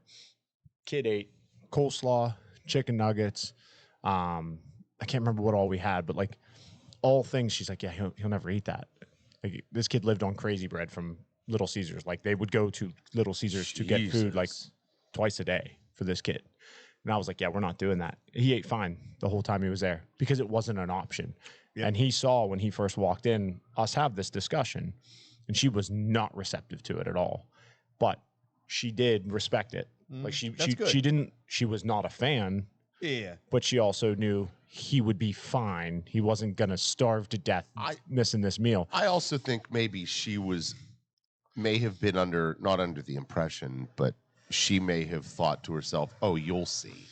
Kid ate coleslaw, chicken nuggets. I can't remember what all we had, but like, all things, she's like, yeah, he'll never eat that. Like, this kid lived on crazy bread from Little Caesars. Like, they would go to Little Caesars to get food like twice a day for this kid. And I was like, yeah, we're not doing that. He ate fine the whole time he was there because it wasn't an option. Yep. And he saw when he first walked in us have this discussion, and she was not receptive to it at all. But she did respect it. Like, she was not a fan. Yeah. But she also knew he would be fine. He wasn't going to starve to death missing this meal. I also think maybe she may have been not under the impression, but she may have thought to herself, "Oh, you'll see,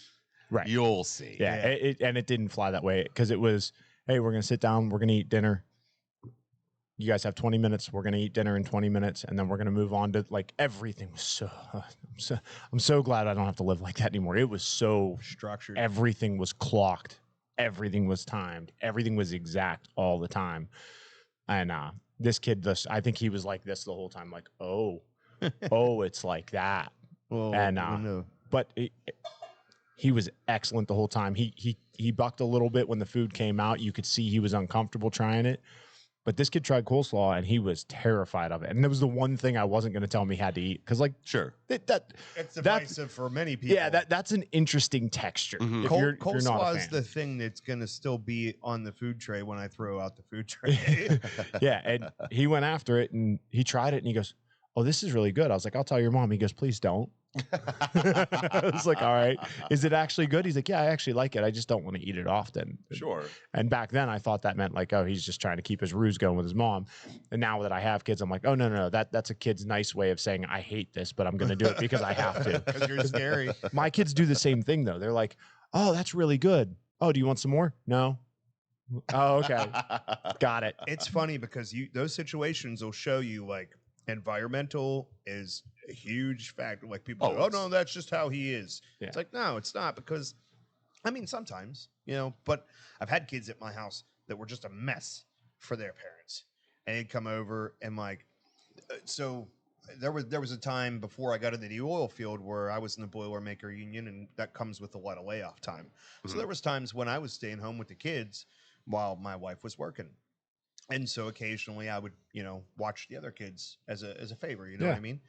right? You'll see." Yeah. And it didn't fly that way because it was, "Hey, we're going to sit down. We're going to eat dinner. You guys have 20 minutes. We're going to eat dinner in 20 minutes. And then we're going to move on to," like, everything was I'm so glad I don't have to live like that anymore. It was so structured. Everything was clocked. Everything was timed. Everything was exact all the time. And this kid, I think he was like this the whole time. Like, oh, it's like that. Well, and but he was excellent the whole time. He bucked a little bit when the food came out. You could see he was uncomfortable trying it. But this kid tried coleslaw, and he was terrified of it. And that was the one thing I wasn't going to tell him he had to eat. Because, like, sure, it's divisive for many people. Yeah, that's an interesting texture. Mm-hmm. Coleslaw is the thing that's going to still be on the food tray when I throw out the food tray. Yeah, and he went after it, and he tried it, and he goes, "Oh, this is really good." I was like, "I'll tell your mom." He goes, "Please don't." I was like, "All right, is it actually good?" He's like, "Yeah, I actually like it. I just don't want to eat it often." Sure. And back then I thought that meant like, oh, he's just trying to keep his ruse going with his mom. And now that I have kids, I'm like, oh, no, that's a kid's nice way of saying I hate this, but I'm going to do it because I have to. Because you're scary. My kids do the same thing though. They're like, "Oh, that's really good. Oh, do you want some more?" "No." "Oh, okay." Got it. It's funny because those situations will show you, like, environmental is a huge factor. Like, people go, "Oh no, that's just how he is." Yeah. It's like, no, it's not, because I mean, sometimes, but I've had kids at my house that were just a mess for their parents, and they'd come over and, like, so there was a time before I got into the oil field where I was in the Boilermaker Union, and that comes with a lot of layoff time. Mm-hmm. So there was times when I was staying home with the kids while my wife was working. And so occasionally I would, watch the other kids as a favor, what I mean?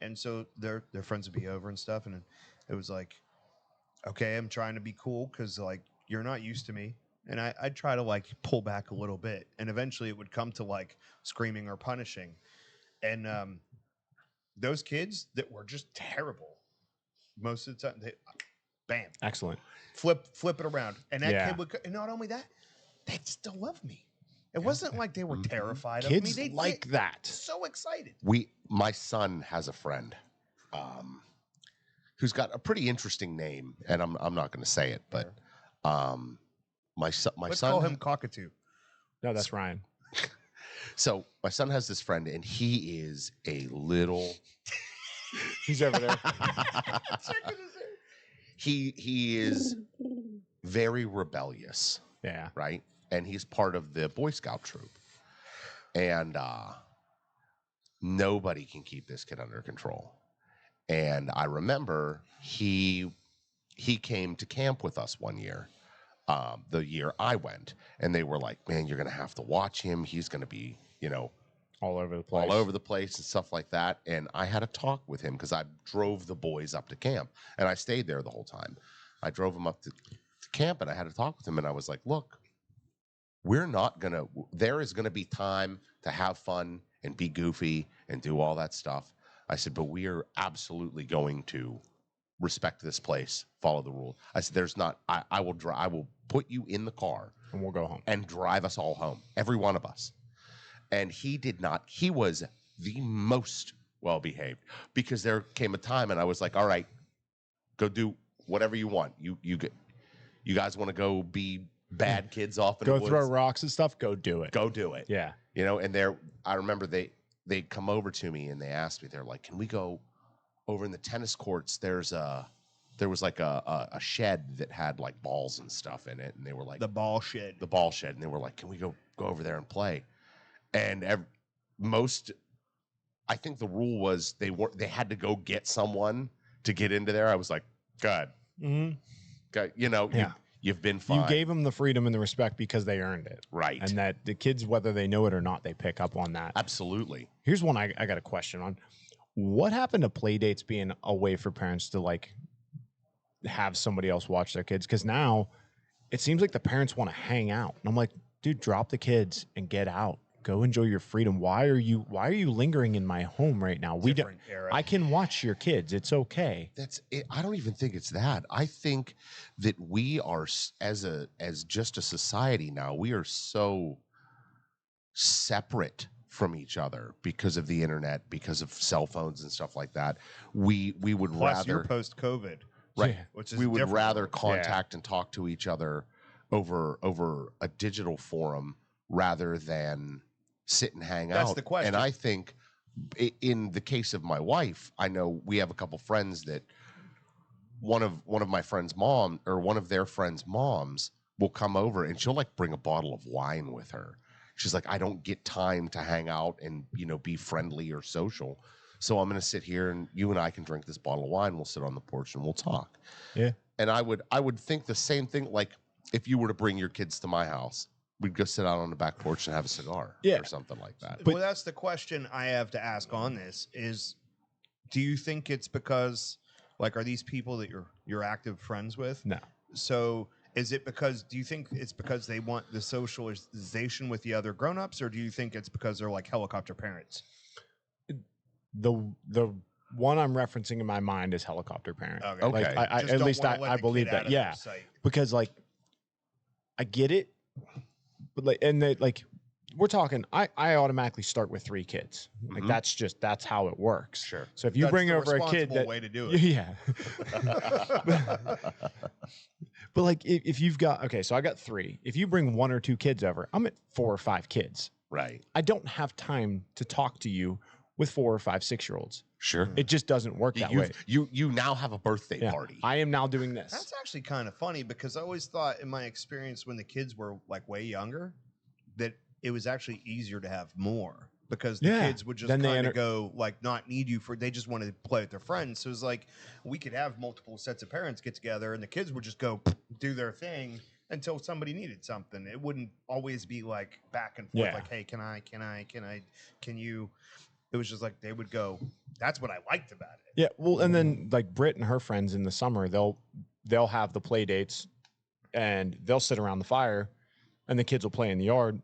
And so their friends would be over and stuff, and it was like, okay, I'm trying to be cool because, like, you're not used to me. And I'd try to, like, pull back a little bit, and eventually it would come to, like, screaming or punishing. And those kids that were just terrible most of the time, bam, excellent, flip it around, and that kid would. And not only that, they'd still love me. It wasn't like they were terrified of me. Kids like that. So excited. My son has a friend who's got a pretty interesting name, and I'm not going to say it, but my son. Let's call him Cockatoo. No, that's Ryan. So my son has this friend, and he is a little. He's over there. He is very rebellious. Yeah. Right. And he's part of the Boy Scout troop. And nobody can keep this kid under control. And I remember he came to camp with us one year, the year I went. And they were like, "Man, you're going to have to watch him. He's going to be, all over the place and stuff like that." And I had a talk with him because I drove the boys up to camp. And I stayed there the whole time. I drove him up to camp, and I had a talk with him. And I was like, "Look, there is going to be time to have fun and be goofy and do all that stuff." I said, "But we are absolutely going to respect this place, follow the rules." I said, I will put you in the car and we'll go home and drive us all home, every one of us." And he did not. He was the most well-behaved, because there came a time and I was like, "All right, go do whatever you want. You get." You guys want to go be bad kids off in the Go woods? throw rocks and stuff. Go do it. Go do it. Yeah. You know, and I remember they come over to me and they asked me, they're like, can we go over in the tennis courts? There was like a shed that had like balls and stuff in it. And they were like, The ball shed. And they were like, can we go over there and play? And I think the rule was they had to go get someone to get into there. I was like, God, you know, you've been fine. You gave them the freedom and the respect because they earned it. Right. And that the kids, whether they know it or not, they pick up on that. Absolutely. Here's one I got a question on. What happened to play dates being a way for parents to like have somebody else watch their kids? Because now it seems like the parents want to hang out. And I'm like, dude, drop the kids and get out. Go enjoy your freedom. Why are you lingering in my home right now? I can watch your kids. It's okay. That's it. I don't even think it's that. I think that we are as just a society now, we are so separate from each other because of the internet, because of cell phones and stuff like that. We would Plus, rather you're post-COVID, right? Yeah. Which is we would different. rather contact and talk to each other over a digital forum rather than sit and hang out. That's the question. And I think in the case of my wife, I know we have a couple friends that one of my friends' mom or one of their friends' moms will come over and she'll like bring a bottle of wine with her. She's like, I don't get time to hang out and, you know, be friendly or social. So I'm going to sit here and you and I can drink this bottle of wine. We'll sit on the porch and we'll talk. Yeah. And I would think the same thing. Like if you were to bring your kids to my house, we'd go sit out on the back porch and have a cigar or something like that. Well, that's the question I have to ask on this is, do you think it's because, like, are these people that you're active friends with? No. So is it because, do you think it's because they want the socialization with the other grown-ups, or do you think it's because they're like helicopter parents? The one I'm referencing in my mind is helicopter parent. Okay. Like, at least I believe that. Yeah. Because like, I get it. But like, and they, like, we're talking, I automatically start with 3 kids. Like that's how it works. Sure. So if you bring over a kid, that way to do it. Yeah. But like, if you've got, okay, so I got 3. If you bring 1 or 2 kids over, I'm at 4 or 5 kids. Right. I don't have time to talk to you with 4 or 5 6-year-olds. Sure. It just doesn't work that way. You now have a birthday party. I am now doing this. That's actually kind of funny because I always thought in my experience when the kids were like way younger that it was actually easier to have more because the kids would just kind of go like not need you for, they just wanted to play with their friends. So it's like we could have multiple sets of parents get together and the kids would just go do their thing until somebody needed something. It wouldn't always be like back and forth like, hey, can you? It was just like they would go. That's what I liked about it. Yeah, well, and then like Britt and her friends in the summer, they'll have the play dates, and they'll sit around the fire, and the kids will play in the yard,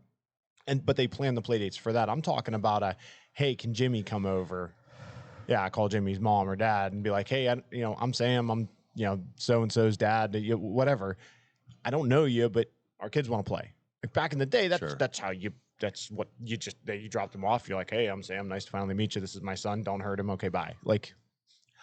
but they plan the play dates for that. I'm talking about hey, can Jimmy come over? Yeah, I call Jimmy's mom or dad and be like, hey, I'm Sam, I'm so and so's dad, whatever. I don't know you, but our kids want to play. Like back in the day, that's how you. That's what you drop them off. You're like, hey, I'm Sam. Nice to finally meet you. This is my son. Don't hurt him. Okay, bye. Like,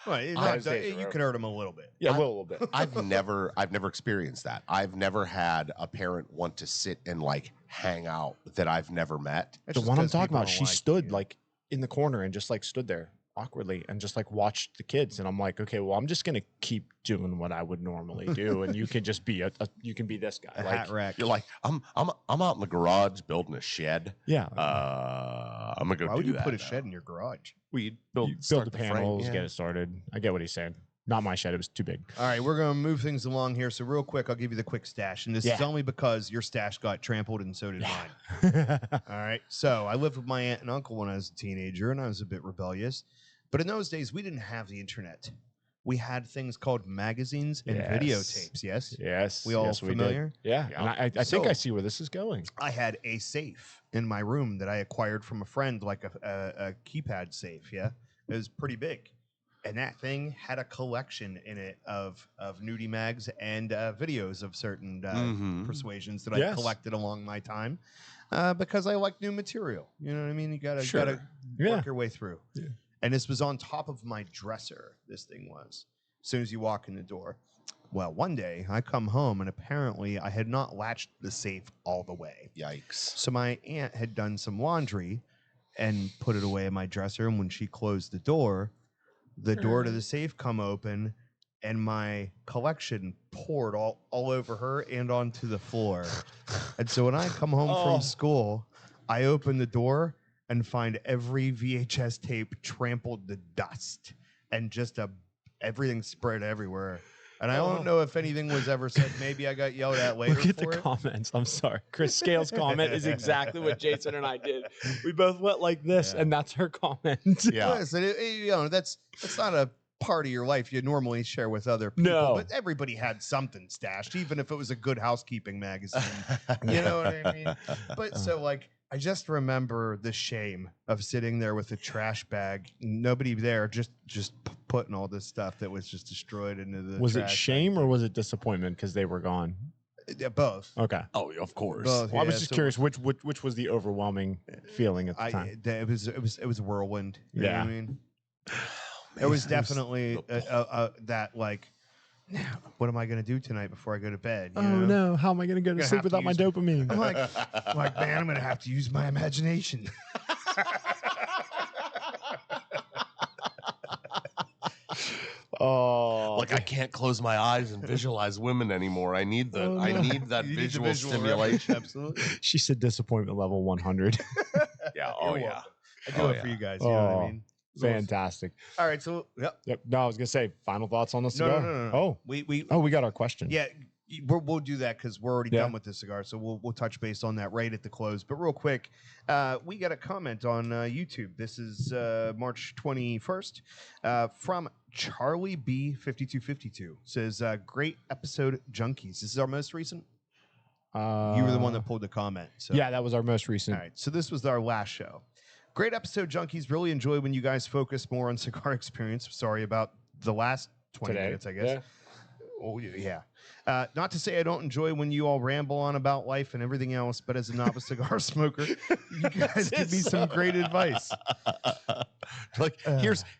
right, you can hurt him a little bit. Yeah, a little bit. I've never experienced that. I've never had a parent want to sit and like hang out that I've never met. The one I'm talking about, she stood like in the corner and just like stood there awkwardly and just like watched the kids. And I'm like, okay, well, I'm just gonna keep doing what I would normally do, and you can just be you can be this guy. A hat rack. You're like, I'm out in the garage building a shed. Yeah. I'm gonna go. Why would you put a now. shed in your garage? We build the panels, get it started. I get what he's saying. Not my shed. It was too big. All right, we're going to move things along here. So real quick, I'll give you the quick stash. And this is only because your stash got trampled and so did mine. All right. So I lived with my aunt and uncle when I was a teenager, and I was a bit rebellious. But in those days, we didn't have the internet. We had things called magazines and videotapes. Yes? Yes. We all familiar? Yeah. And I think I see where this is going. I had a safe in my room that I acquired from a friend, like a keypad safe. Yeah. It was pretty big. And that thing had a collection in it of nudie mags and videos of certain persuasions that I collected along my time because I like new material. You know what I mean? You gotta work your way through. Yeah. And this was on top of my dresser. This thing was. As soon as you walk in the door, Well, one day I come home and apparently I had not latched the safe all the way. Yikes. So my aunt had done some laundry and put it away in my dresser. And when she closed the door to the safe come open and my collection poured all over her and onto the floor. And so when I come home from school, I open the door and find every VHS tape trampled to dust and just everything spread everywhere. And I don't know if anything was ever said. Maybe I got yelled at later. Look at the comments. I'm sorry. Chris Scales' comment is exactly what Jason and I did. We both went like this, and that's her comment. Yeah. Listen, that's not a part of your life you normally share with other people. No. But everybody had something stashed, even if it was a Good Housekeeping magazine. You know what I mean? But so, like, I just remember the shame of sitting there with a trash bag, nobody there, just putting all this stuff that was just destroyed into the Was it trash shame bag. or was it disappointment because they were gone? Yeah, both. Okay. Oh, of course. Both, Well, I was yeah, just so- curious which was the overwhelming feeling at the time. It was a whirlwind. You know what I mean? Man, It was definitely that, like, now what am I going to do tonight before I go to bed? You know? No! How am I going to go to Gonna sleep have to without my use- dopamine? I'm like, man, I'm going to have to use my imagination. Oh, Like I can't close my eyes and visualize women anymore. I need the I need that You need the visual visual stimulation. Absolutely. she said disappointment level 100. Yeah. You're Oh yeah. welcome. I do Oh, it for yeah. you guys. You know what I mean? Fantastic. All right. So, yep. Yep. No, I was gonna say final thoughts on the cigar. No. Oh, We we got our question. Yeah, we'll do that because we're already Yeah. done with the cigar. So we'll touch base on that right at the close. But real quick, we got a comment on YouTube. This is March 21st from Charlie B5252. Says, great episode, Junkies. This is our most recent. You were the one that pulled the comment. So. Yeah, that was our most recent. All right. So this was our last show. Great episode, Junkies. Really enjoy when you guys focus more on cigar experience. Sorry about the last 20 Today. minutes, I guess. Yeah. Oh, yeah. Not to say I don't enjoy when you all ramble on about life and everything else, but as a novice cigar smoker, you guys give me some great advice. Like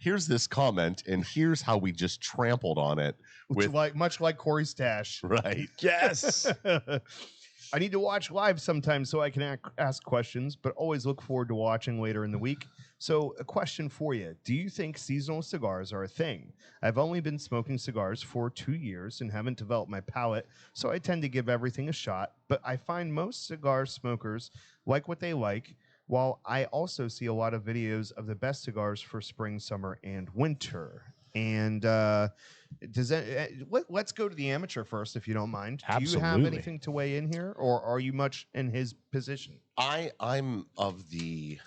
here's this comment, and here's how we just trampled on it with Much like Corey Stash. right. Yes. I need to watch live sometimes so I can ask questions, but always look forward to watching later in the week. So a question for you. Do you think seasonal cigars are a thing? I've only been smoking cigars for 2 years and haven't developed my palate, so I tend to give everything a shot. But I find most cigar smokers like what they like, while I also see a lot of videos of the best cigars for spring, summer, and winter. And let's go to the amateur first, if you don't mind. Do you have Absolutely. anything to weigh in here, or are you much in his position? I'm of the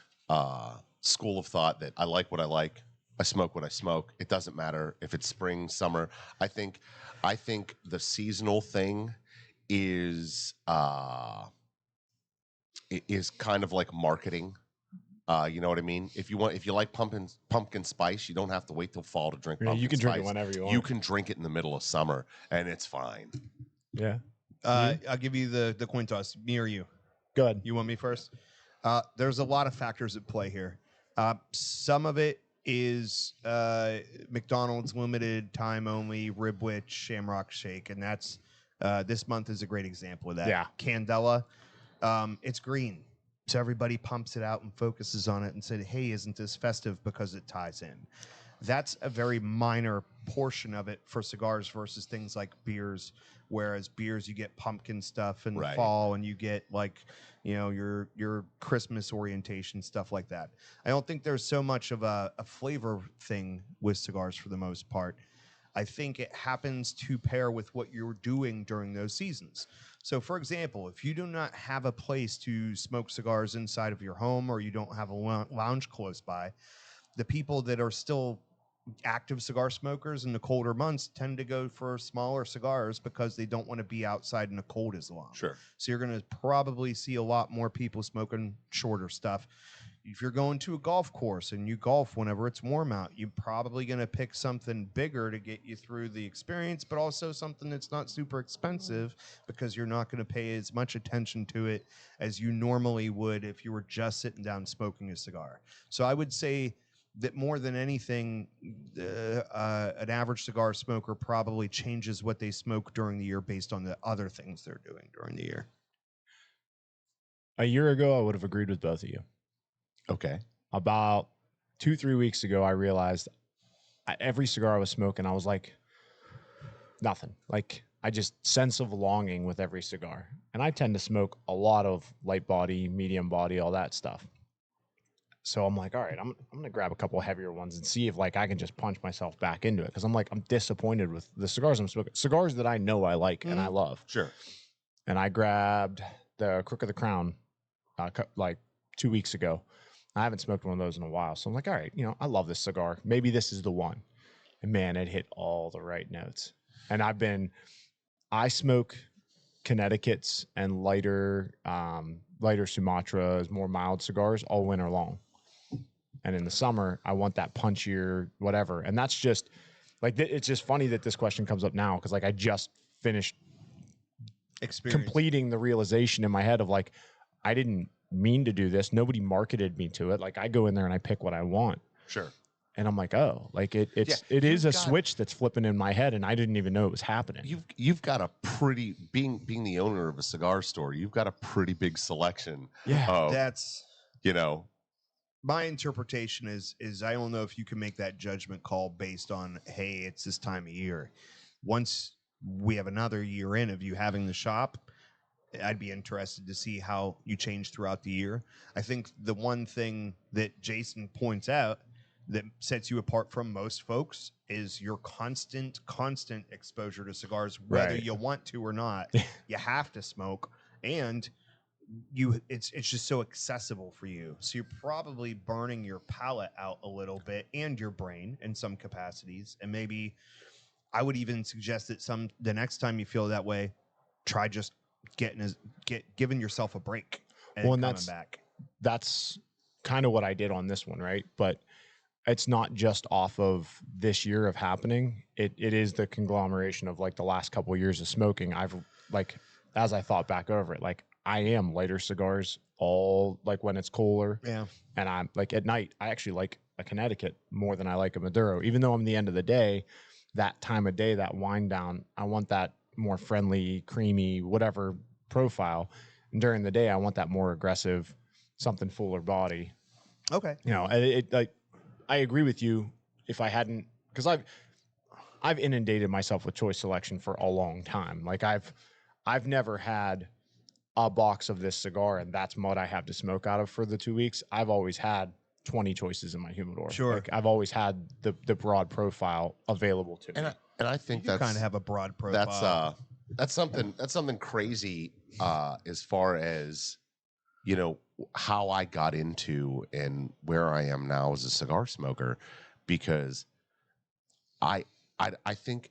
school of thought that I like what I like. I smoke what I smoke. It doesn't matter if it's spring, summer. I think the seasonal thing is kind of like marketing. You know what I mean? If you like pumpkin spice, you don't have to wait till fall to drink Yeah, pumpkin you can drink it spice. whenever you want. You can drink it in the middle of summer, and it's fine. Yeah. I'll give you the coin toss. Me or you? Good. You want me first? There's a lot of factors at play here. Some of it is McDonald's limited time only Ribwich Shamrock Shake, and that's this month is a great example of that. Yeah. Candela, it's green, so everybody pumps it out and focuses on it and said, "Hey, isn't this festive?" Because it ties in. That's a very minor portion of it for cigars versus things like beers. Whereas beers, you get pumpkin stuff in the Right. fall, and you get like, your Christmas orientation stuff like that. I don't think there's so much of a flavor thing with cigars for the most part. I think it happens to pair with what you're doing during those seasons. So, for example, if you do not have a place to smoke cigars inside of your home, or you don't have a lounge close by, the people that are still active cigar smokers in the colder months tend to go for smaller cigars because they don't want to be outside in the cold as long. Sure. So you're going to probably see a lot more people smoking shorter stuff. If you're going to a golf course and you golf whenever it's warm out, you're probably going to pick something bigger to get you through the experience, but also something that's not super expensive because you're not going to pay as much attention to it as you normally would if you were just sitting down smoking a cigar. So I would say that more than anything, an average cigar smoker probably changes what they smoke during the year based on the other things they're doing during the year. A year ago, I would have agreed with both of you. Okay. About 2-3 weeks ago, I realized every cigar I was smoking, I was like, nothing. Like, I just sense of longing with every cigar. And I tend to smoke a lot of light body, medium body, all that stuff. So I'm like, all right, I'm going to grab a couple heavier ones and see if like I can just punch myself back into it. Cause I'm like, I'm disappointed with the cigars I'm smoking. Cigars that I know I like and I love. Sure. And I grabbed the Crook of the Crown like 2 weeks ago. I haven't smoked one of those in a while. So I'm like, all right, I love this cigar. Maybe this is the one. And man, it hit all the right notes. And I smoke Connecticut's and lighter Sumatras, more mild cigars all winter long. And in the summer, I want that punchier, whatever. And that's just like, it's just funny that this question comes up now. Cause like I just finished completing the realization in my head of like, I didn't mean to do this. Nobody marketed me to it. Like I go in there and I pick what I want. Sure. And I'm like, oh, like it is a switch that's flipping in my head, and I didn't even know it was happening. You've got a pretty being the owner of a cigar store. You've got a pretty big selection. Yeah, that's my interpretation is I don't know if you can make that judgment call based on, hey, it's this time of year. Once we have another year in of you having the shop, I'd be interested to see how you change throughout the year. I think the one thing that Jason points out that sets you apart from most folks is your constant exposure to cigars, whether you want to or not. You have to smoke, and it's just so accessible for you. So you're probably burning your palate out a little bit and your brain in some capacities. And maybe I would even suggest that the next time you feel that way, try just giving yourself a break and coming back. That's kind of what I did on this one, right? But it's not just off of this year of happening. It is the conglomeration of like the last couple of years of smoking. I've like, as I thought back over it, like I am lighter cigars all like when it's cooler. Yeah. And I'm like at night, I actually like a Connecticut more than I like a Maduro, even though I'm the end of the day, that time of day, that wind down, I want that more friendly, creamy, whatever profile. And during the day, I want that more aggressive, something fuller body. Okay. I agree with you. If I hadn't, because I've inundated myself with choice selection for a long time. Like I've never had a box of this cigar and that's what I have to smoke out of for the 2 weeks. I've always had 20 choices in my humidor. Sure. Like I've always had the broad profile available to me. And I think you kind of have a broad profile. That's something crazy as far as how I got into and where I am now as a cigar smoker, because I think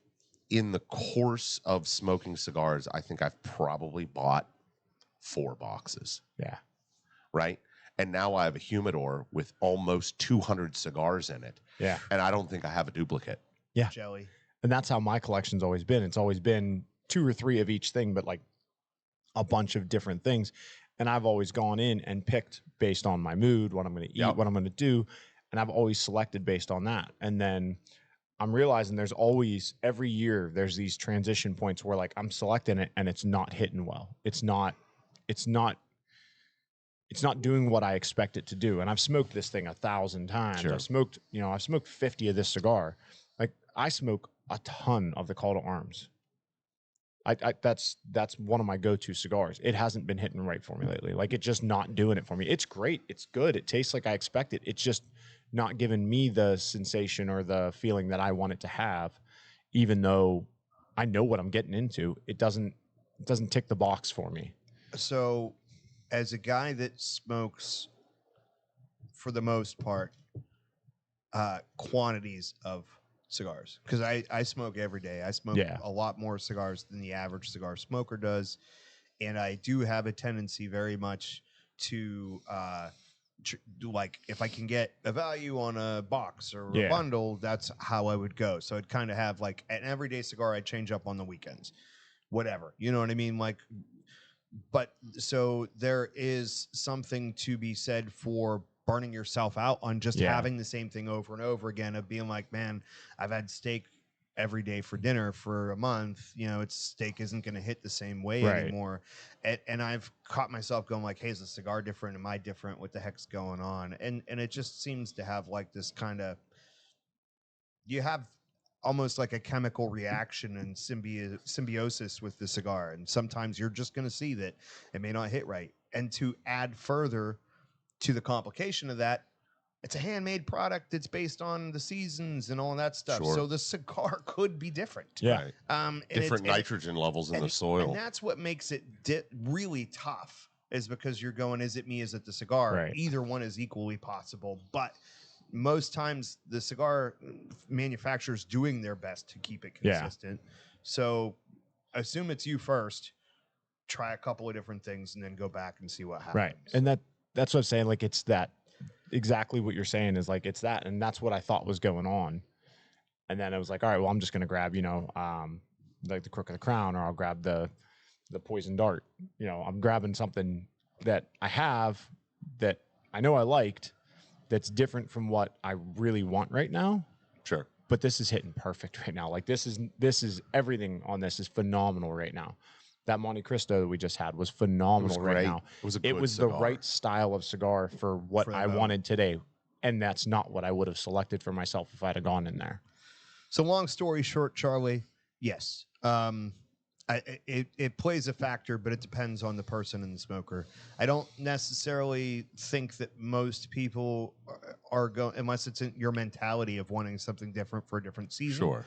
in the course of smoking cigars, I think I've probably bought 4 boxes. Yeah. Right. And now I have a humidor with almost 200 cigars in it. Yeah. And I don't think I have a duplicate. Yeah. Jelly. And that's how my collection's always been. It's always been 2 or 3 of each thing, but like a bunch of different things. And I've always gone in and picked based on my mood, what I'm going to eat, what I'm going to do. And I've always selected based on that. And then I'm realizing there's always, every year, there's these transition points where like I'm selecting it and it's not hitting well. It's not doing what I expect it to do. And I've smoked this thing 1,000 times. Sure. I've smoked 50 of this cigar. Like I smoke a ton of the Call to Arms. That's one of my go-to cigars. It hasn't been hitting right for me lately. Like it's just not doing it for me. It's great. It's good. It tastes like I expect it. It's just not giving me the sensation or the feeling that I want it to have, even though I know what I'm getting into. It doesn't tick the box for me. So as a guy that smokes, for the most part, quantities of cigars, because I smoke every day. I smoke a lot more cigars than the average cigar smoker does, and I do have a tendency very much to like if I can get a value on a box or a bundle, that's how I would go. So I'd kind of have like an everyday cigar I'd change up on the weekends, whatever, you know what I mean? Like, but so there is something to be said for burning yourself out on just having the same thing over and over again, of being like, man, I've had steak every day for dinner for a month. You know, steak isn't going to hit the same way anymore. And I've caught myself going like, hey, is the cigar different? Am I different? What the heck's going on? And it just seems to have like this kind of, you have almost like a chemical reaction and symbiosis with the cigar. And sometimes you're just going to see that it may not hit right. And to add further to the complication of that, it's a handmade product that's based on the seasons and all that stuff. Sure. So the cigar could be different. Yeah. Different nitrogen levels in the soil. And that's what makes it really tough, is because you're going, is it me? Is it the cigar? Right. Either one is equally possible. But most times the cigar manufacturer's doing their best to keep it consistent. So assume it's you first, try a couple of different things, and then go back and see what happens. Right. And that's what I'm saying. Like, it's that exactly what you're saying is like, it's that. And that's what I thought was going on. And then I was like, all right, well, I'm just going to grab, like the Crook of the Crown, or I'll grab the Poison Dart. You know, I'm grabbing something that I have that I know I liked, that's different from what I really want right now. Sure. But this is hitting perfect right now. Like, this is everything on this is phenomenal right now. That Monte Cristo that we just had was phenomenal right now. It was the right style of cigar for what I wanted today. And that's not what I would have selected for myself if I'd have gone in there. So long story short, Charlie, yes. It plays a factor, but it depends on the person and the smoker. I don't necessarily think that most people are going, unless it's in your mentality of wanting something different for a different season. Sure.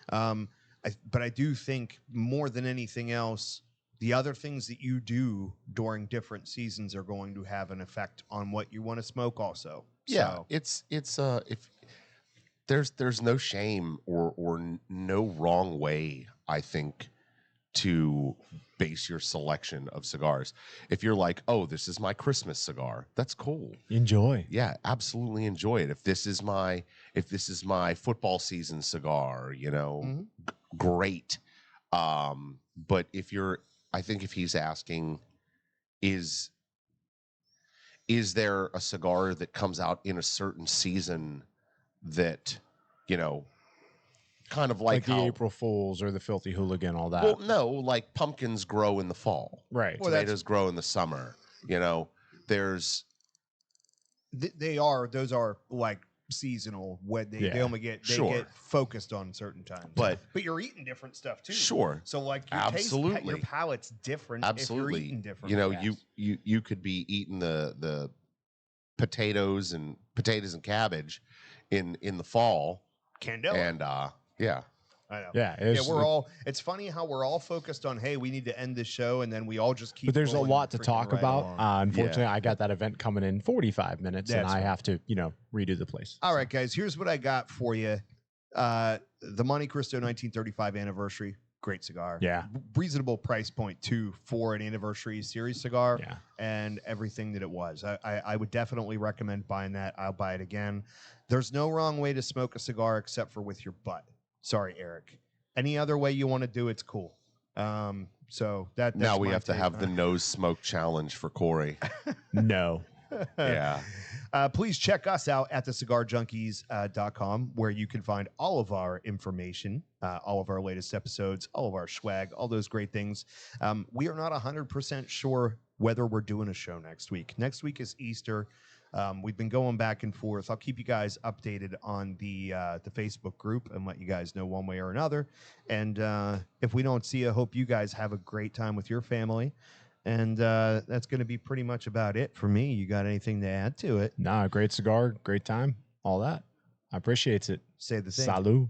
But I do think more than anything else, the other things that you do during different seasons are going to have an effect on what you want to smoke also. Yeah. So, It's if there's no shame or no wrong way, I think, to base your selection of cigars. If you're like, oh, this is my Christmas cigar, that's cool. Enjoy. Yeah, absolutely enjoy it. If this is my football season cigar, great. But I think if he's asking, is there a cigar that comes out in a certain season that, kind of like the April Fools or the Filthy Hooligan, all that. Well, no, like pumpkins grow in the fall. Right. Well, Tomatoes grow in the summer. There's... those are like seasonal, when they only get get focused on certain times. But you're eating different stuff too. Sure. So like your absolutely, your palate's different. Absolutely. If you're eating different. You could be eating the potatoes and cabbage in the fall. Candela. And yeah. I know. Yeah. It's funny how we're all focused on, hey, we need to end this show, and then we all just keep. But there's a lot to talk about. Along. Unfortunately, I got that event coming in 45 minutes, and I have to, redo the place. All right, guys. Here's what I got for you. The Monte Cristo 1935 anniversary. Great cigar. Yeah. Reasonable price point, too, for an anniversary series cigar. Yeah. And everything that it was. I would definitely recommend buying that. I'll buy it again. There's no wrong way to smoke a cigar except for with your butt. Sorry, Eric. Any other way you want to do it's cool. So that's now we have to have the nose smoke challenge for Corey. No. Yeah. Please check us out at thecigarjunkies.com, where you can find all of our information, all of our latest episodes, all of our swag, all those great things. We are not 100% sure whether we're doing a show next week. Next week is Easter. We've been going back and forth. I'll keep you guys updated on the Facebook group and let you guys know one way or another. And if we don't see you, I hope you guys have a great time with your family. And that's going to be pretty much about it for me. You got anything to add to it? Nah, great cigar, great time, all that. I appreciate it. Say the same. Salud.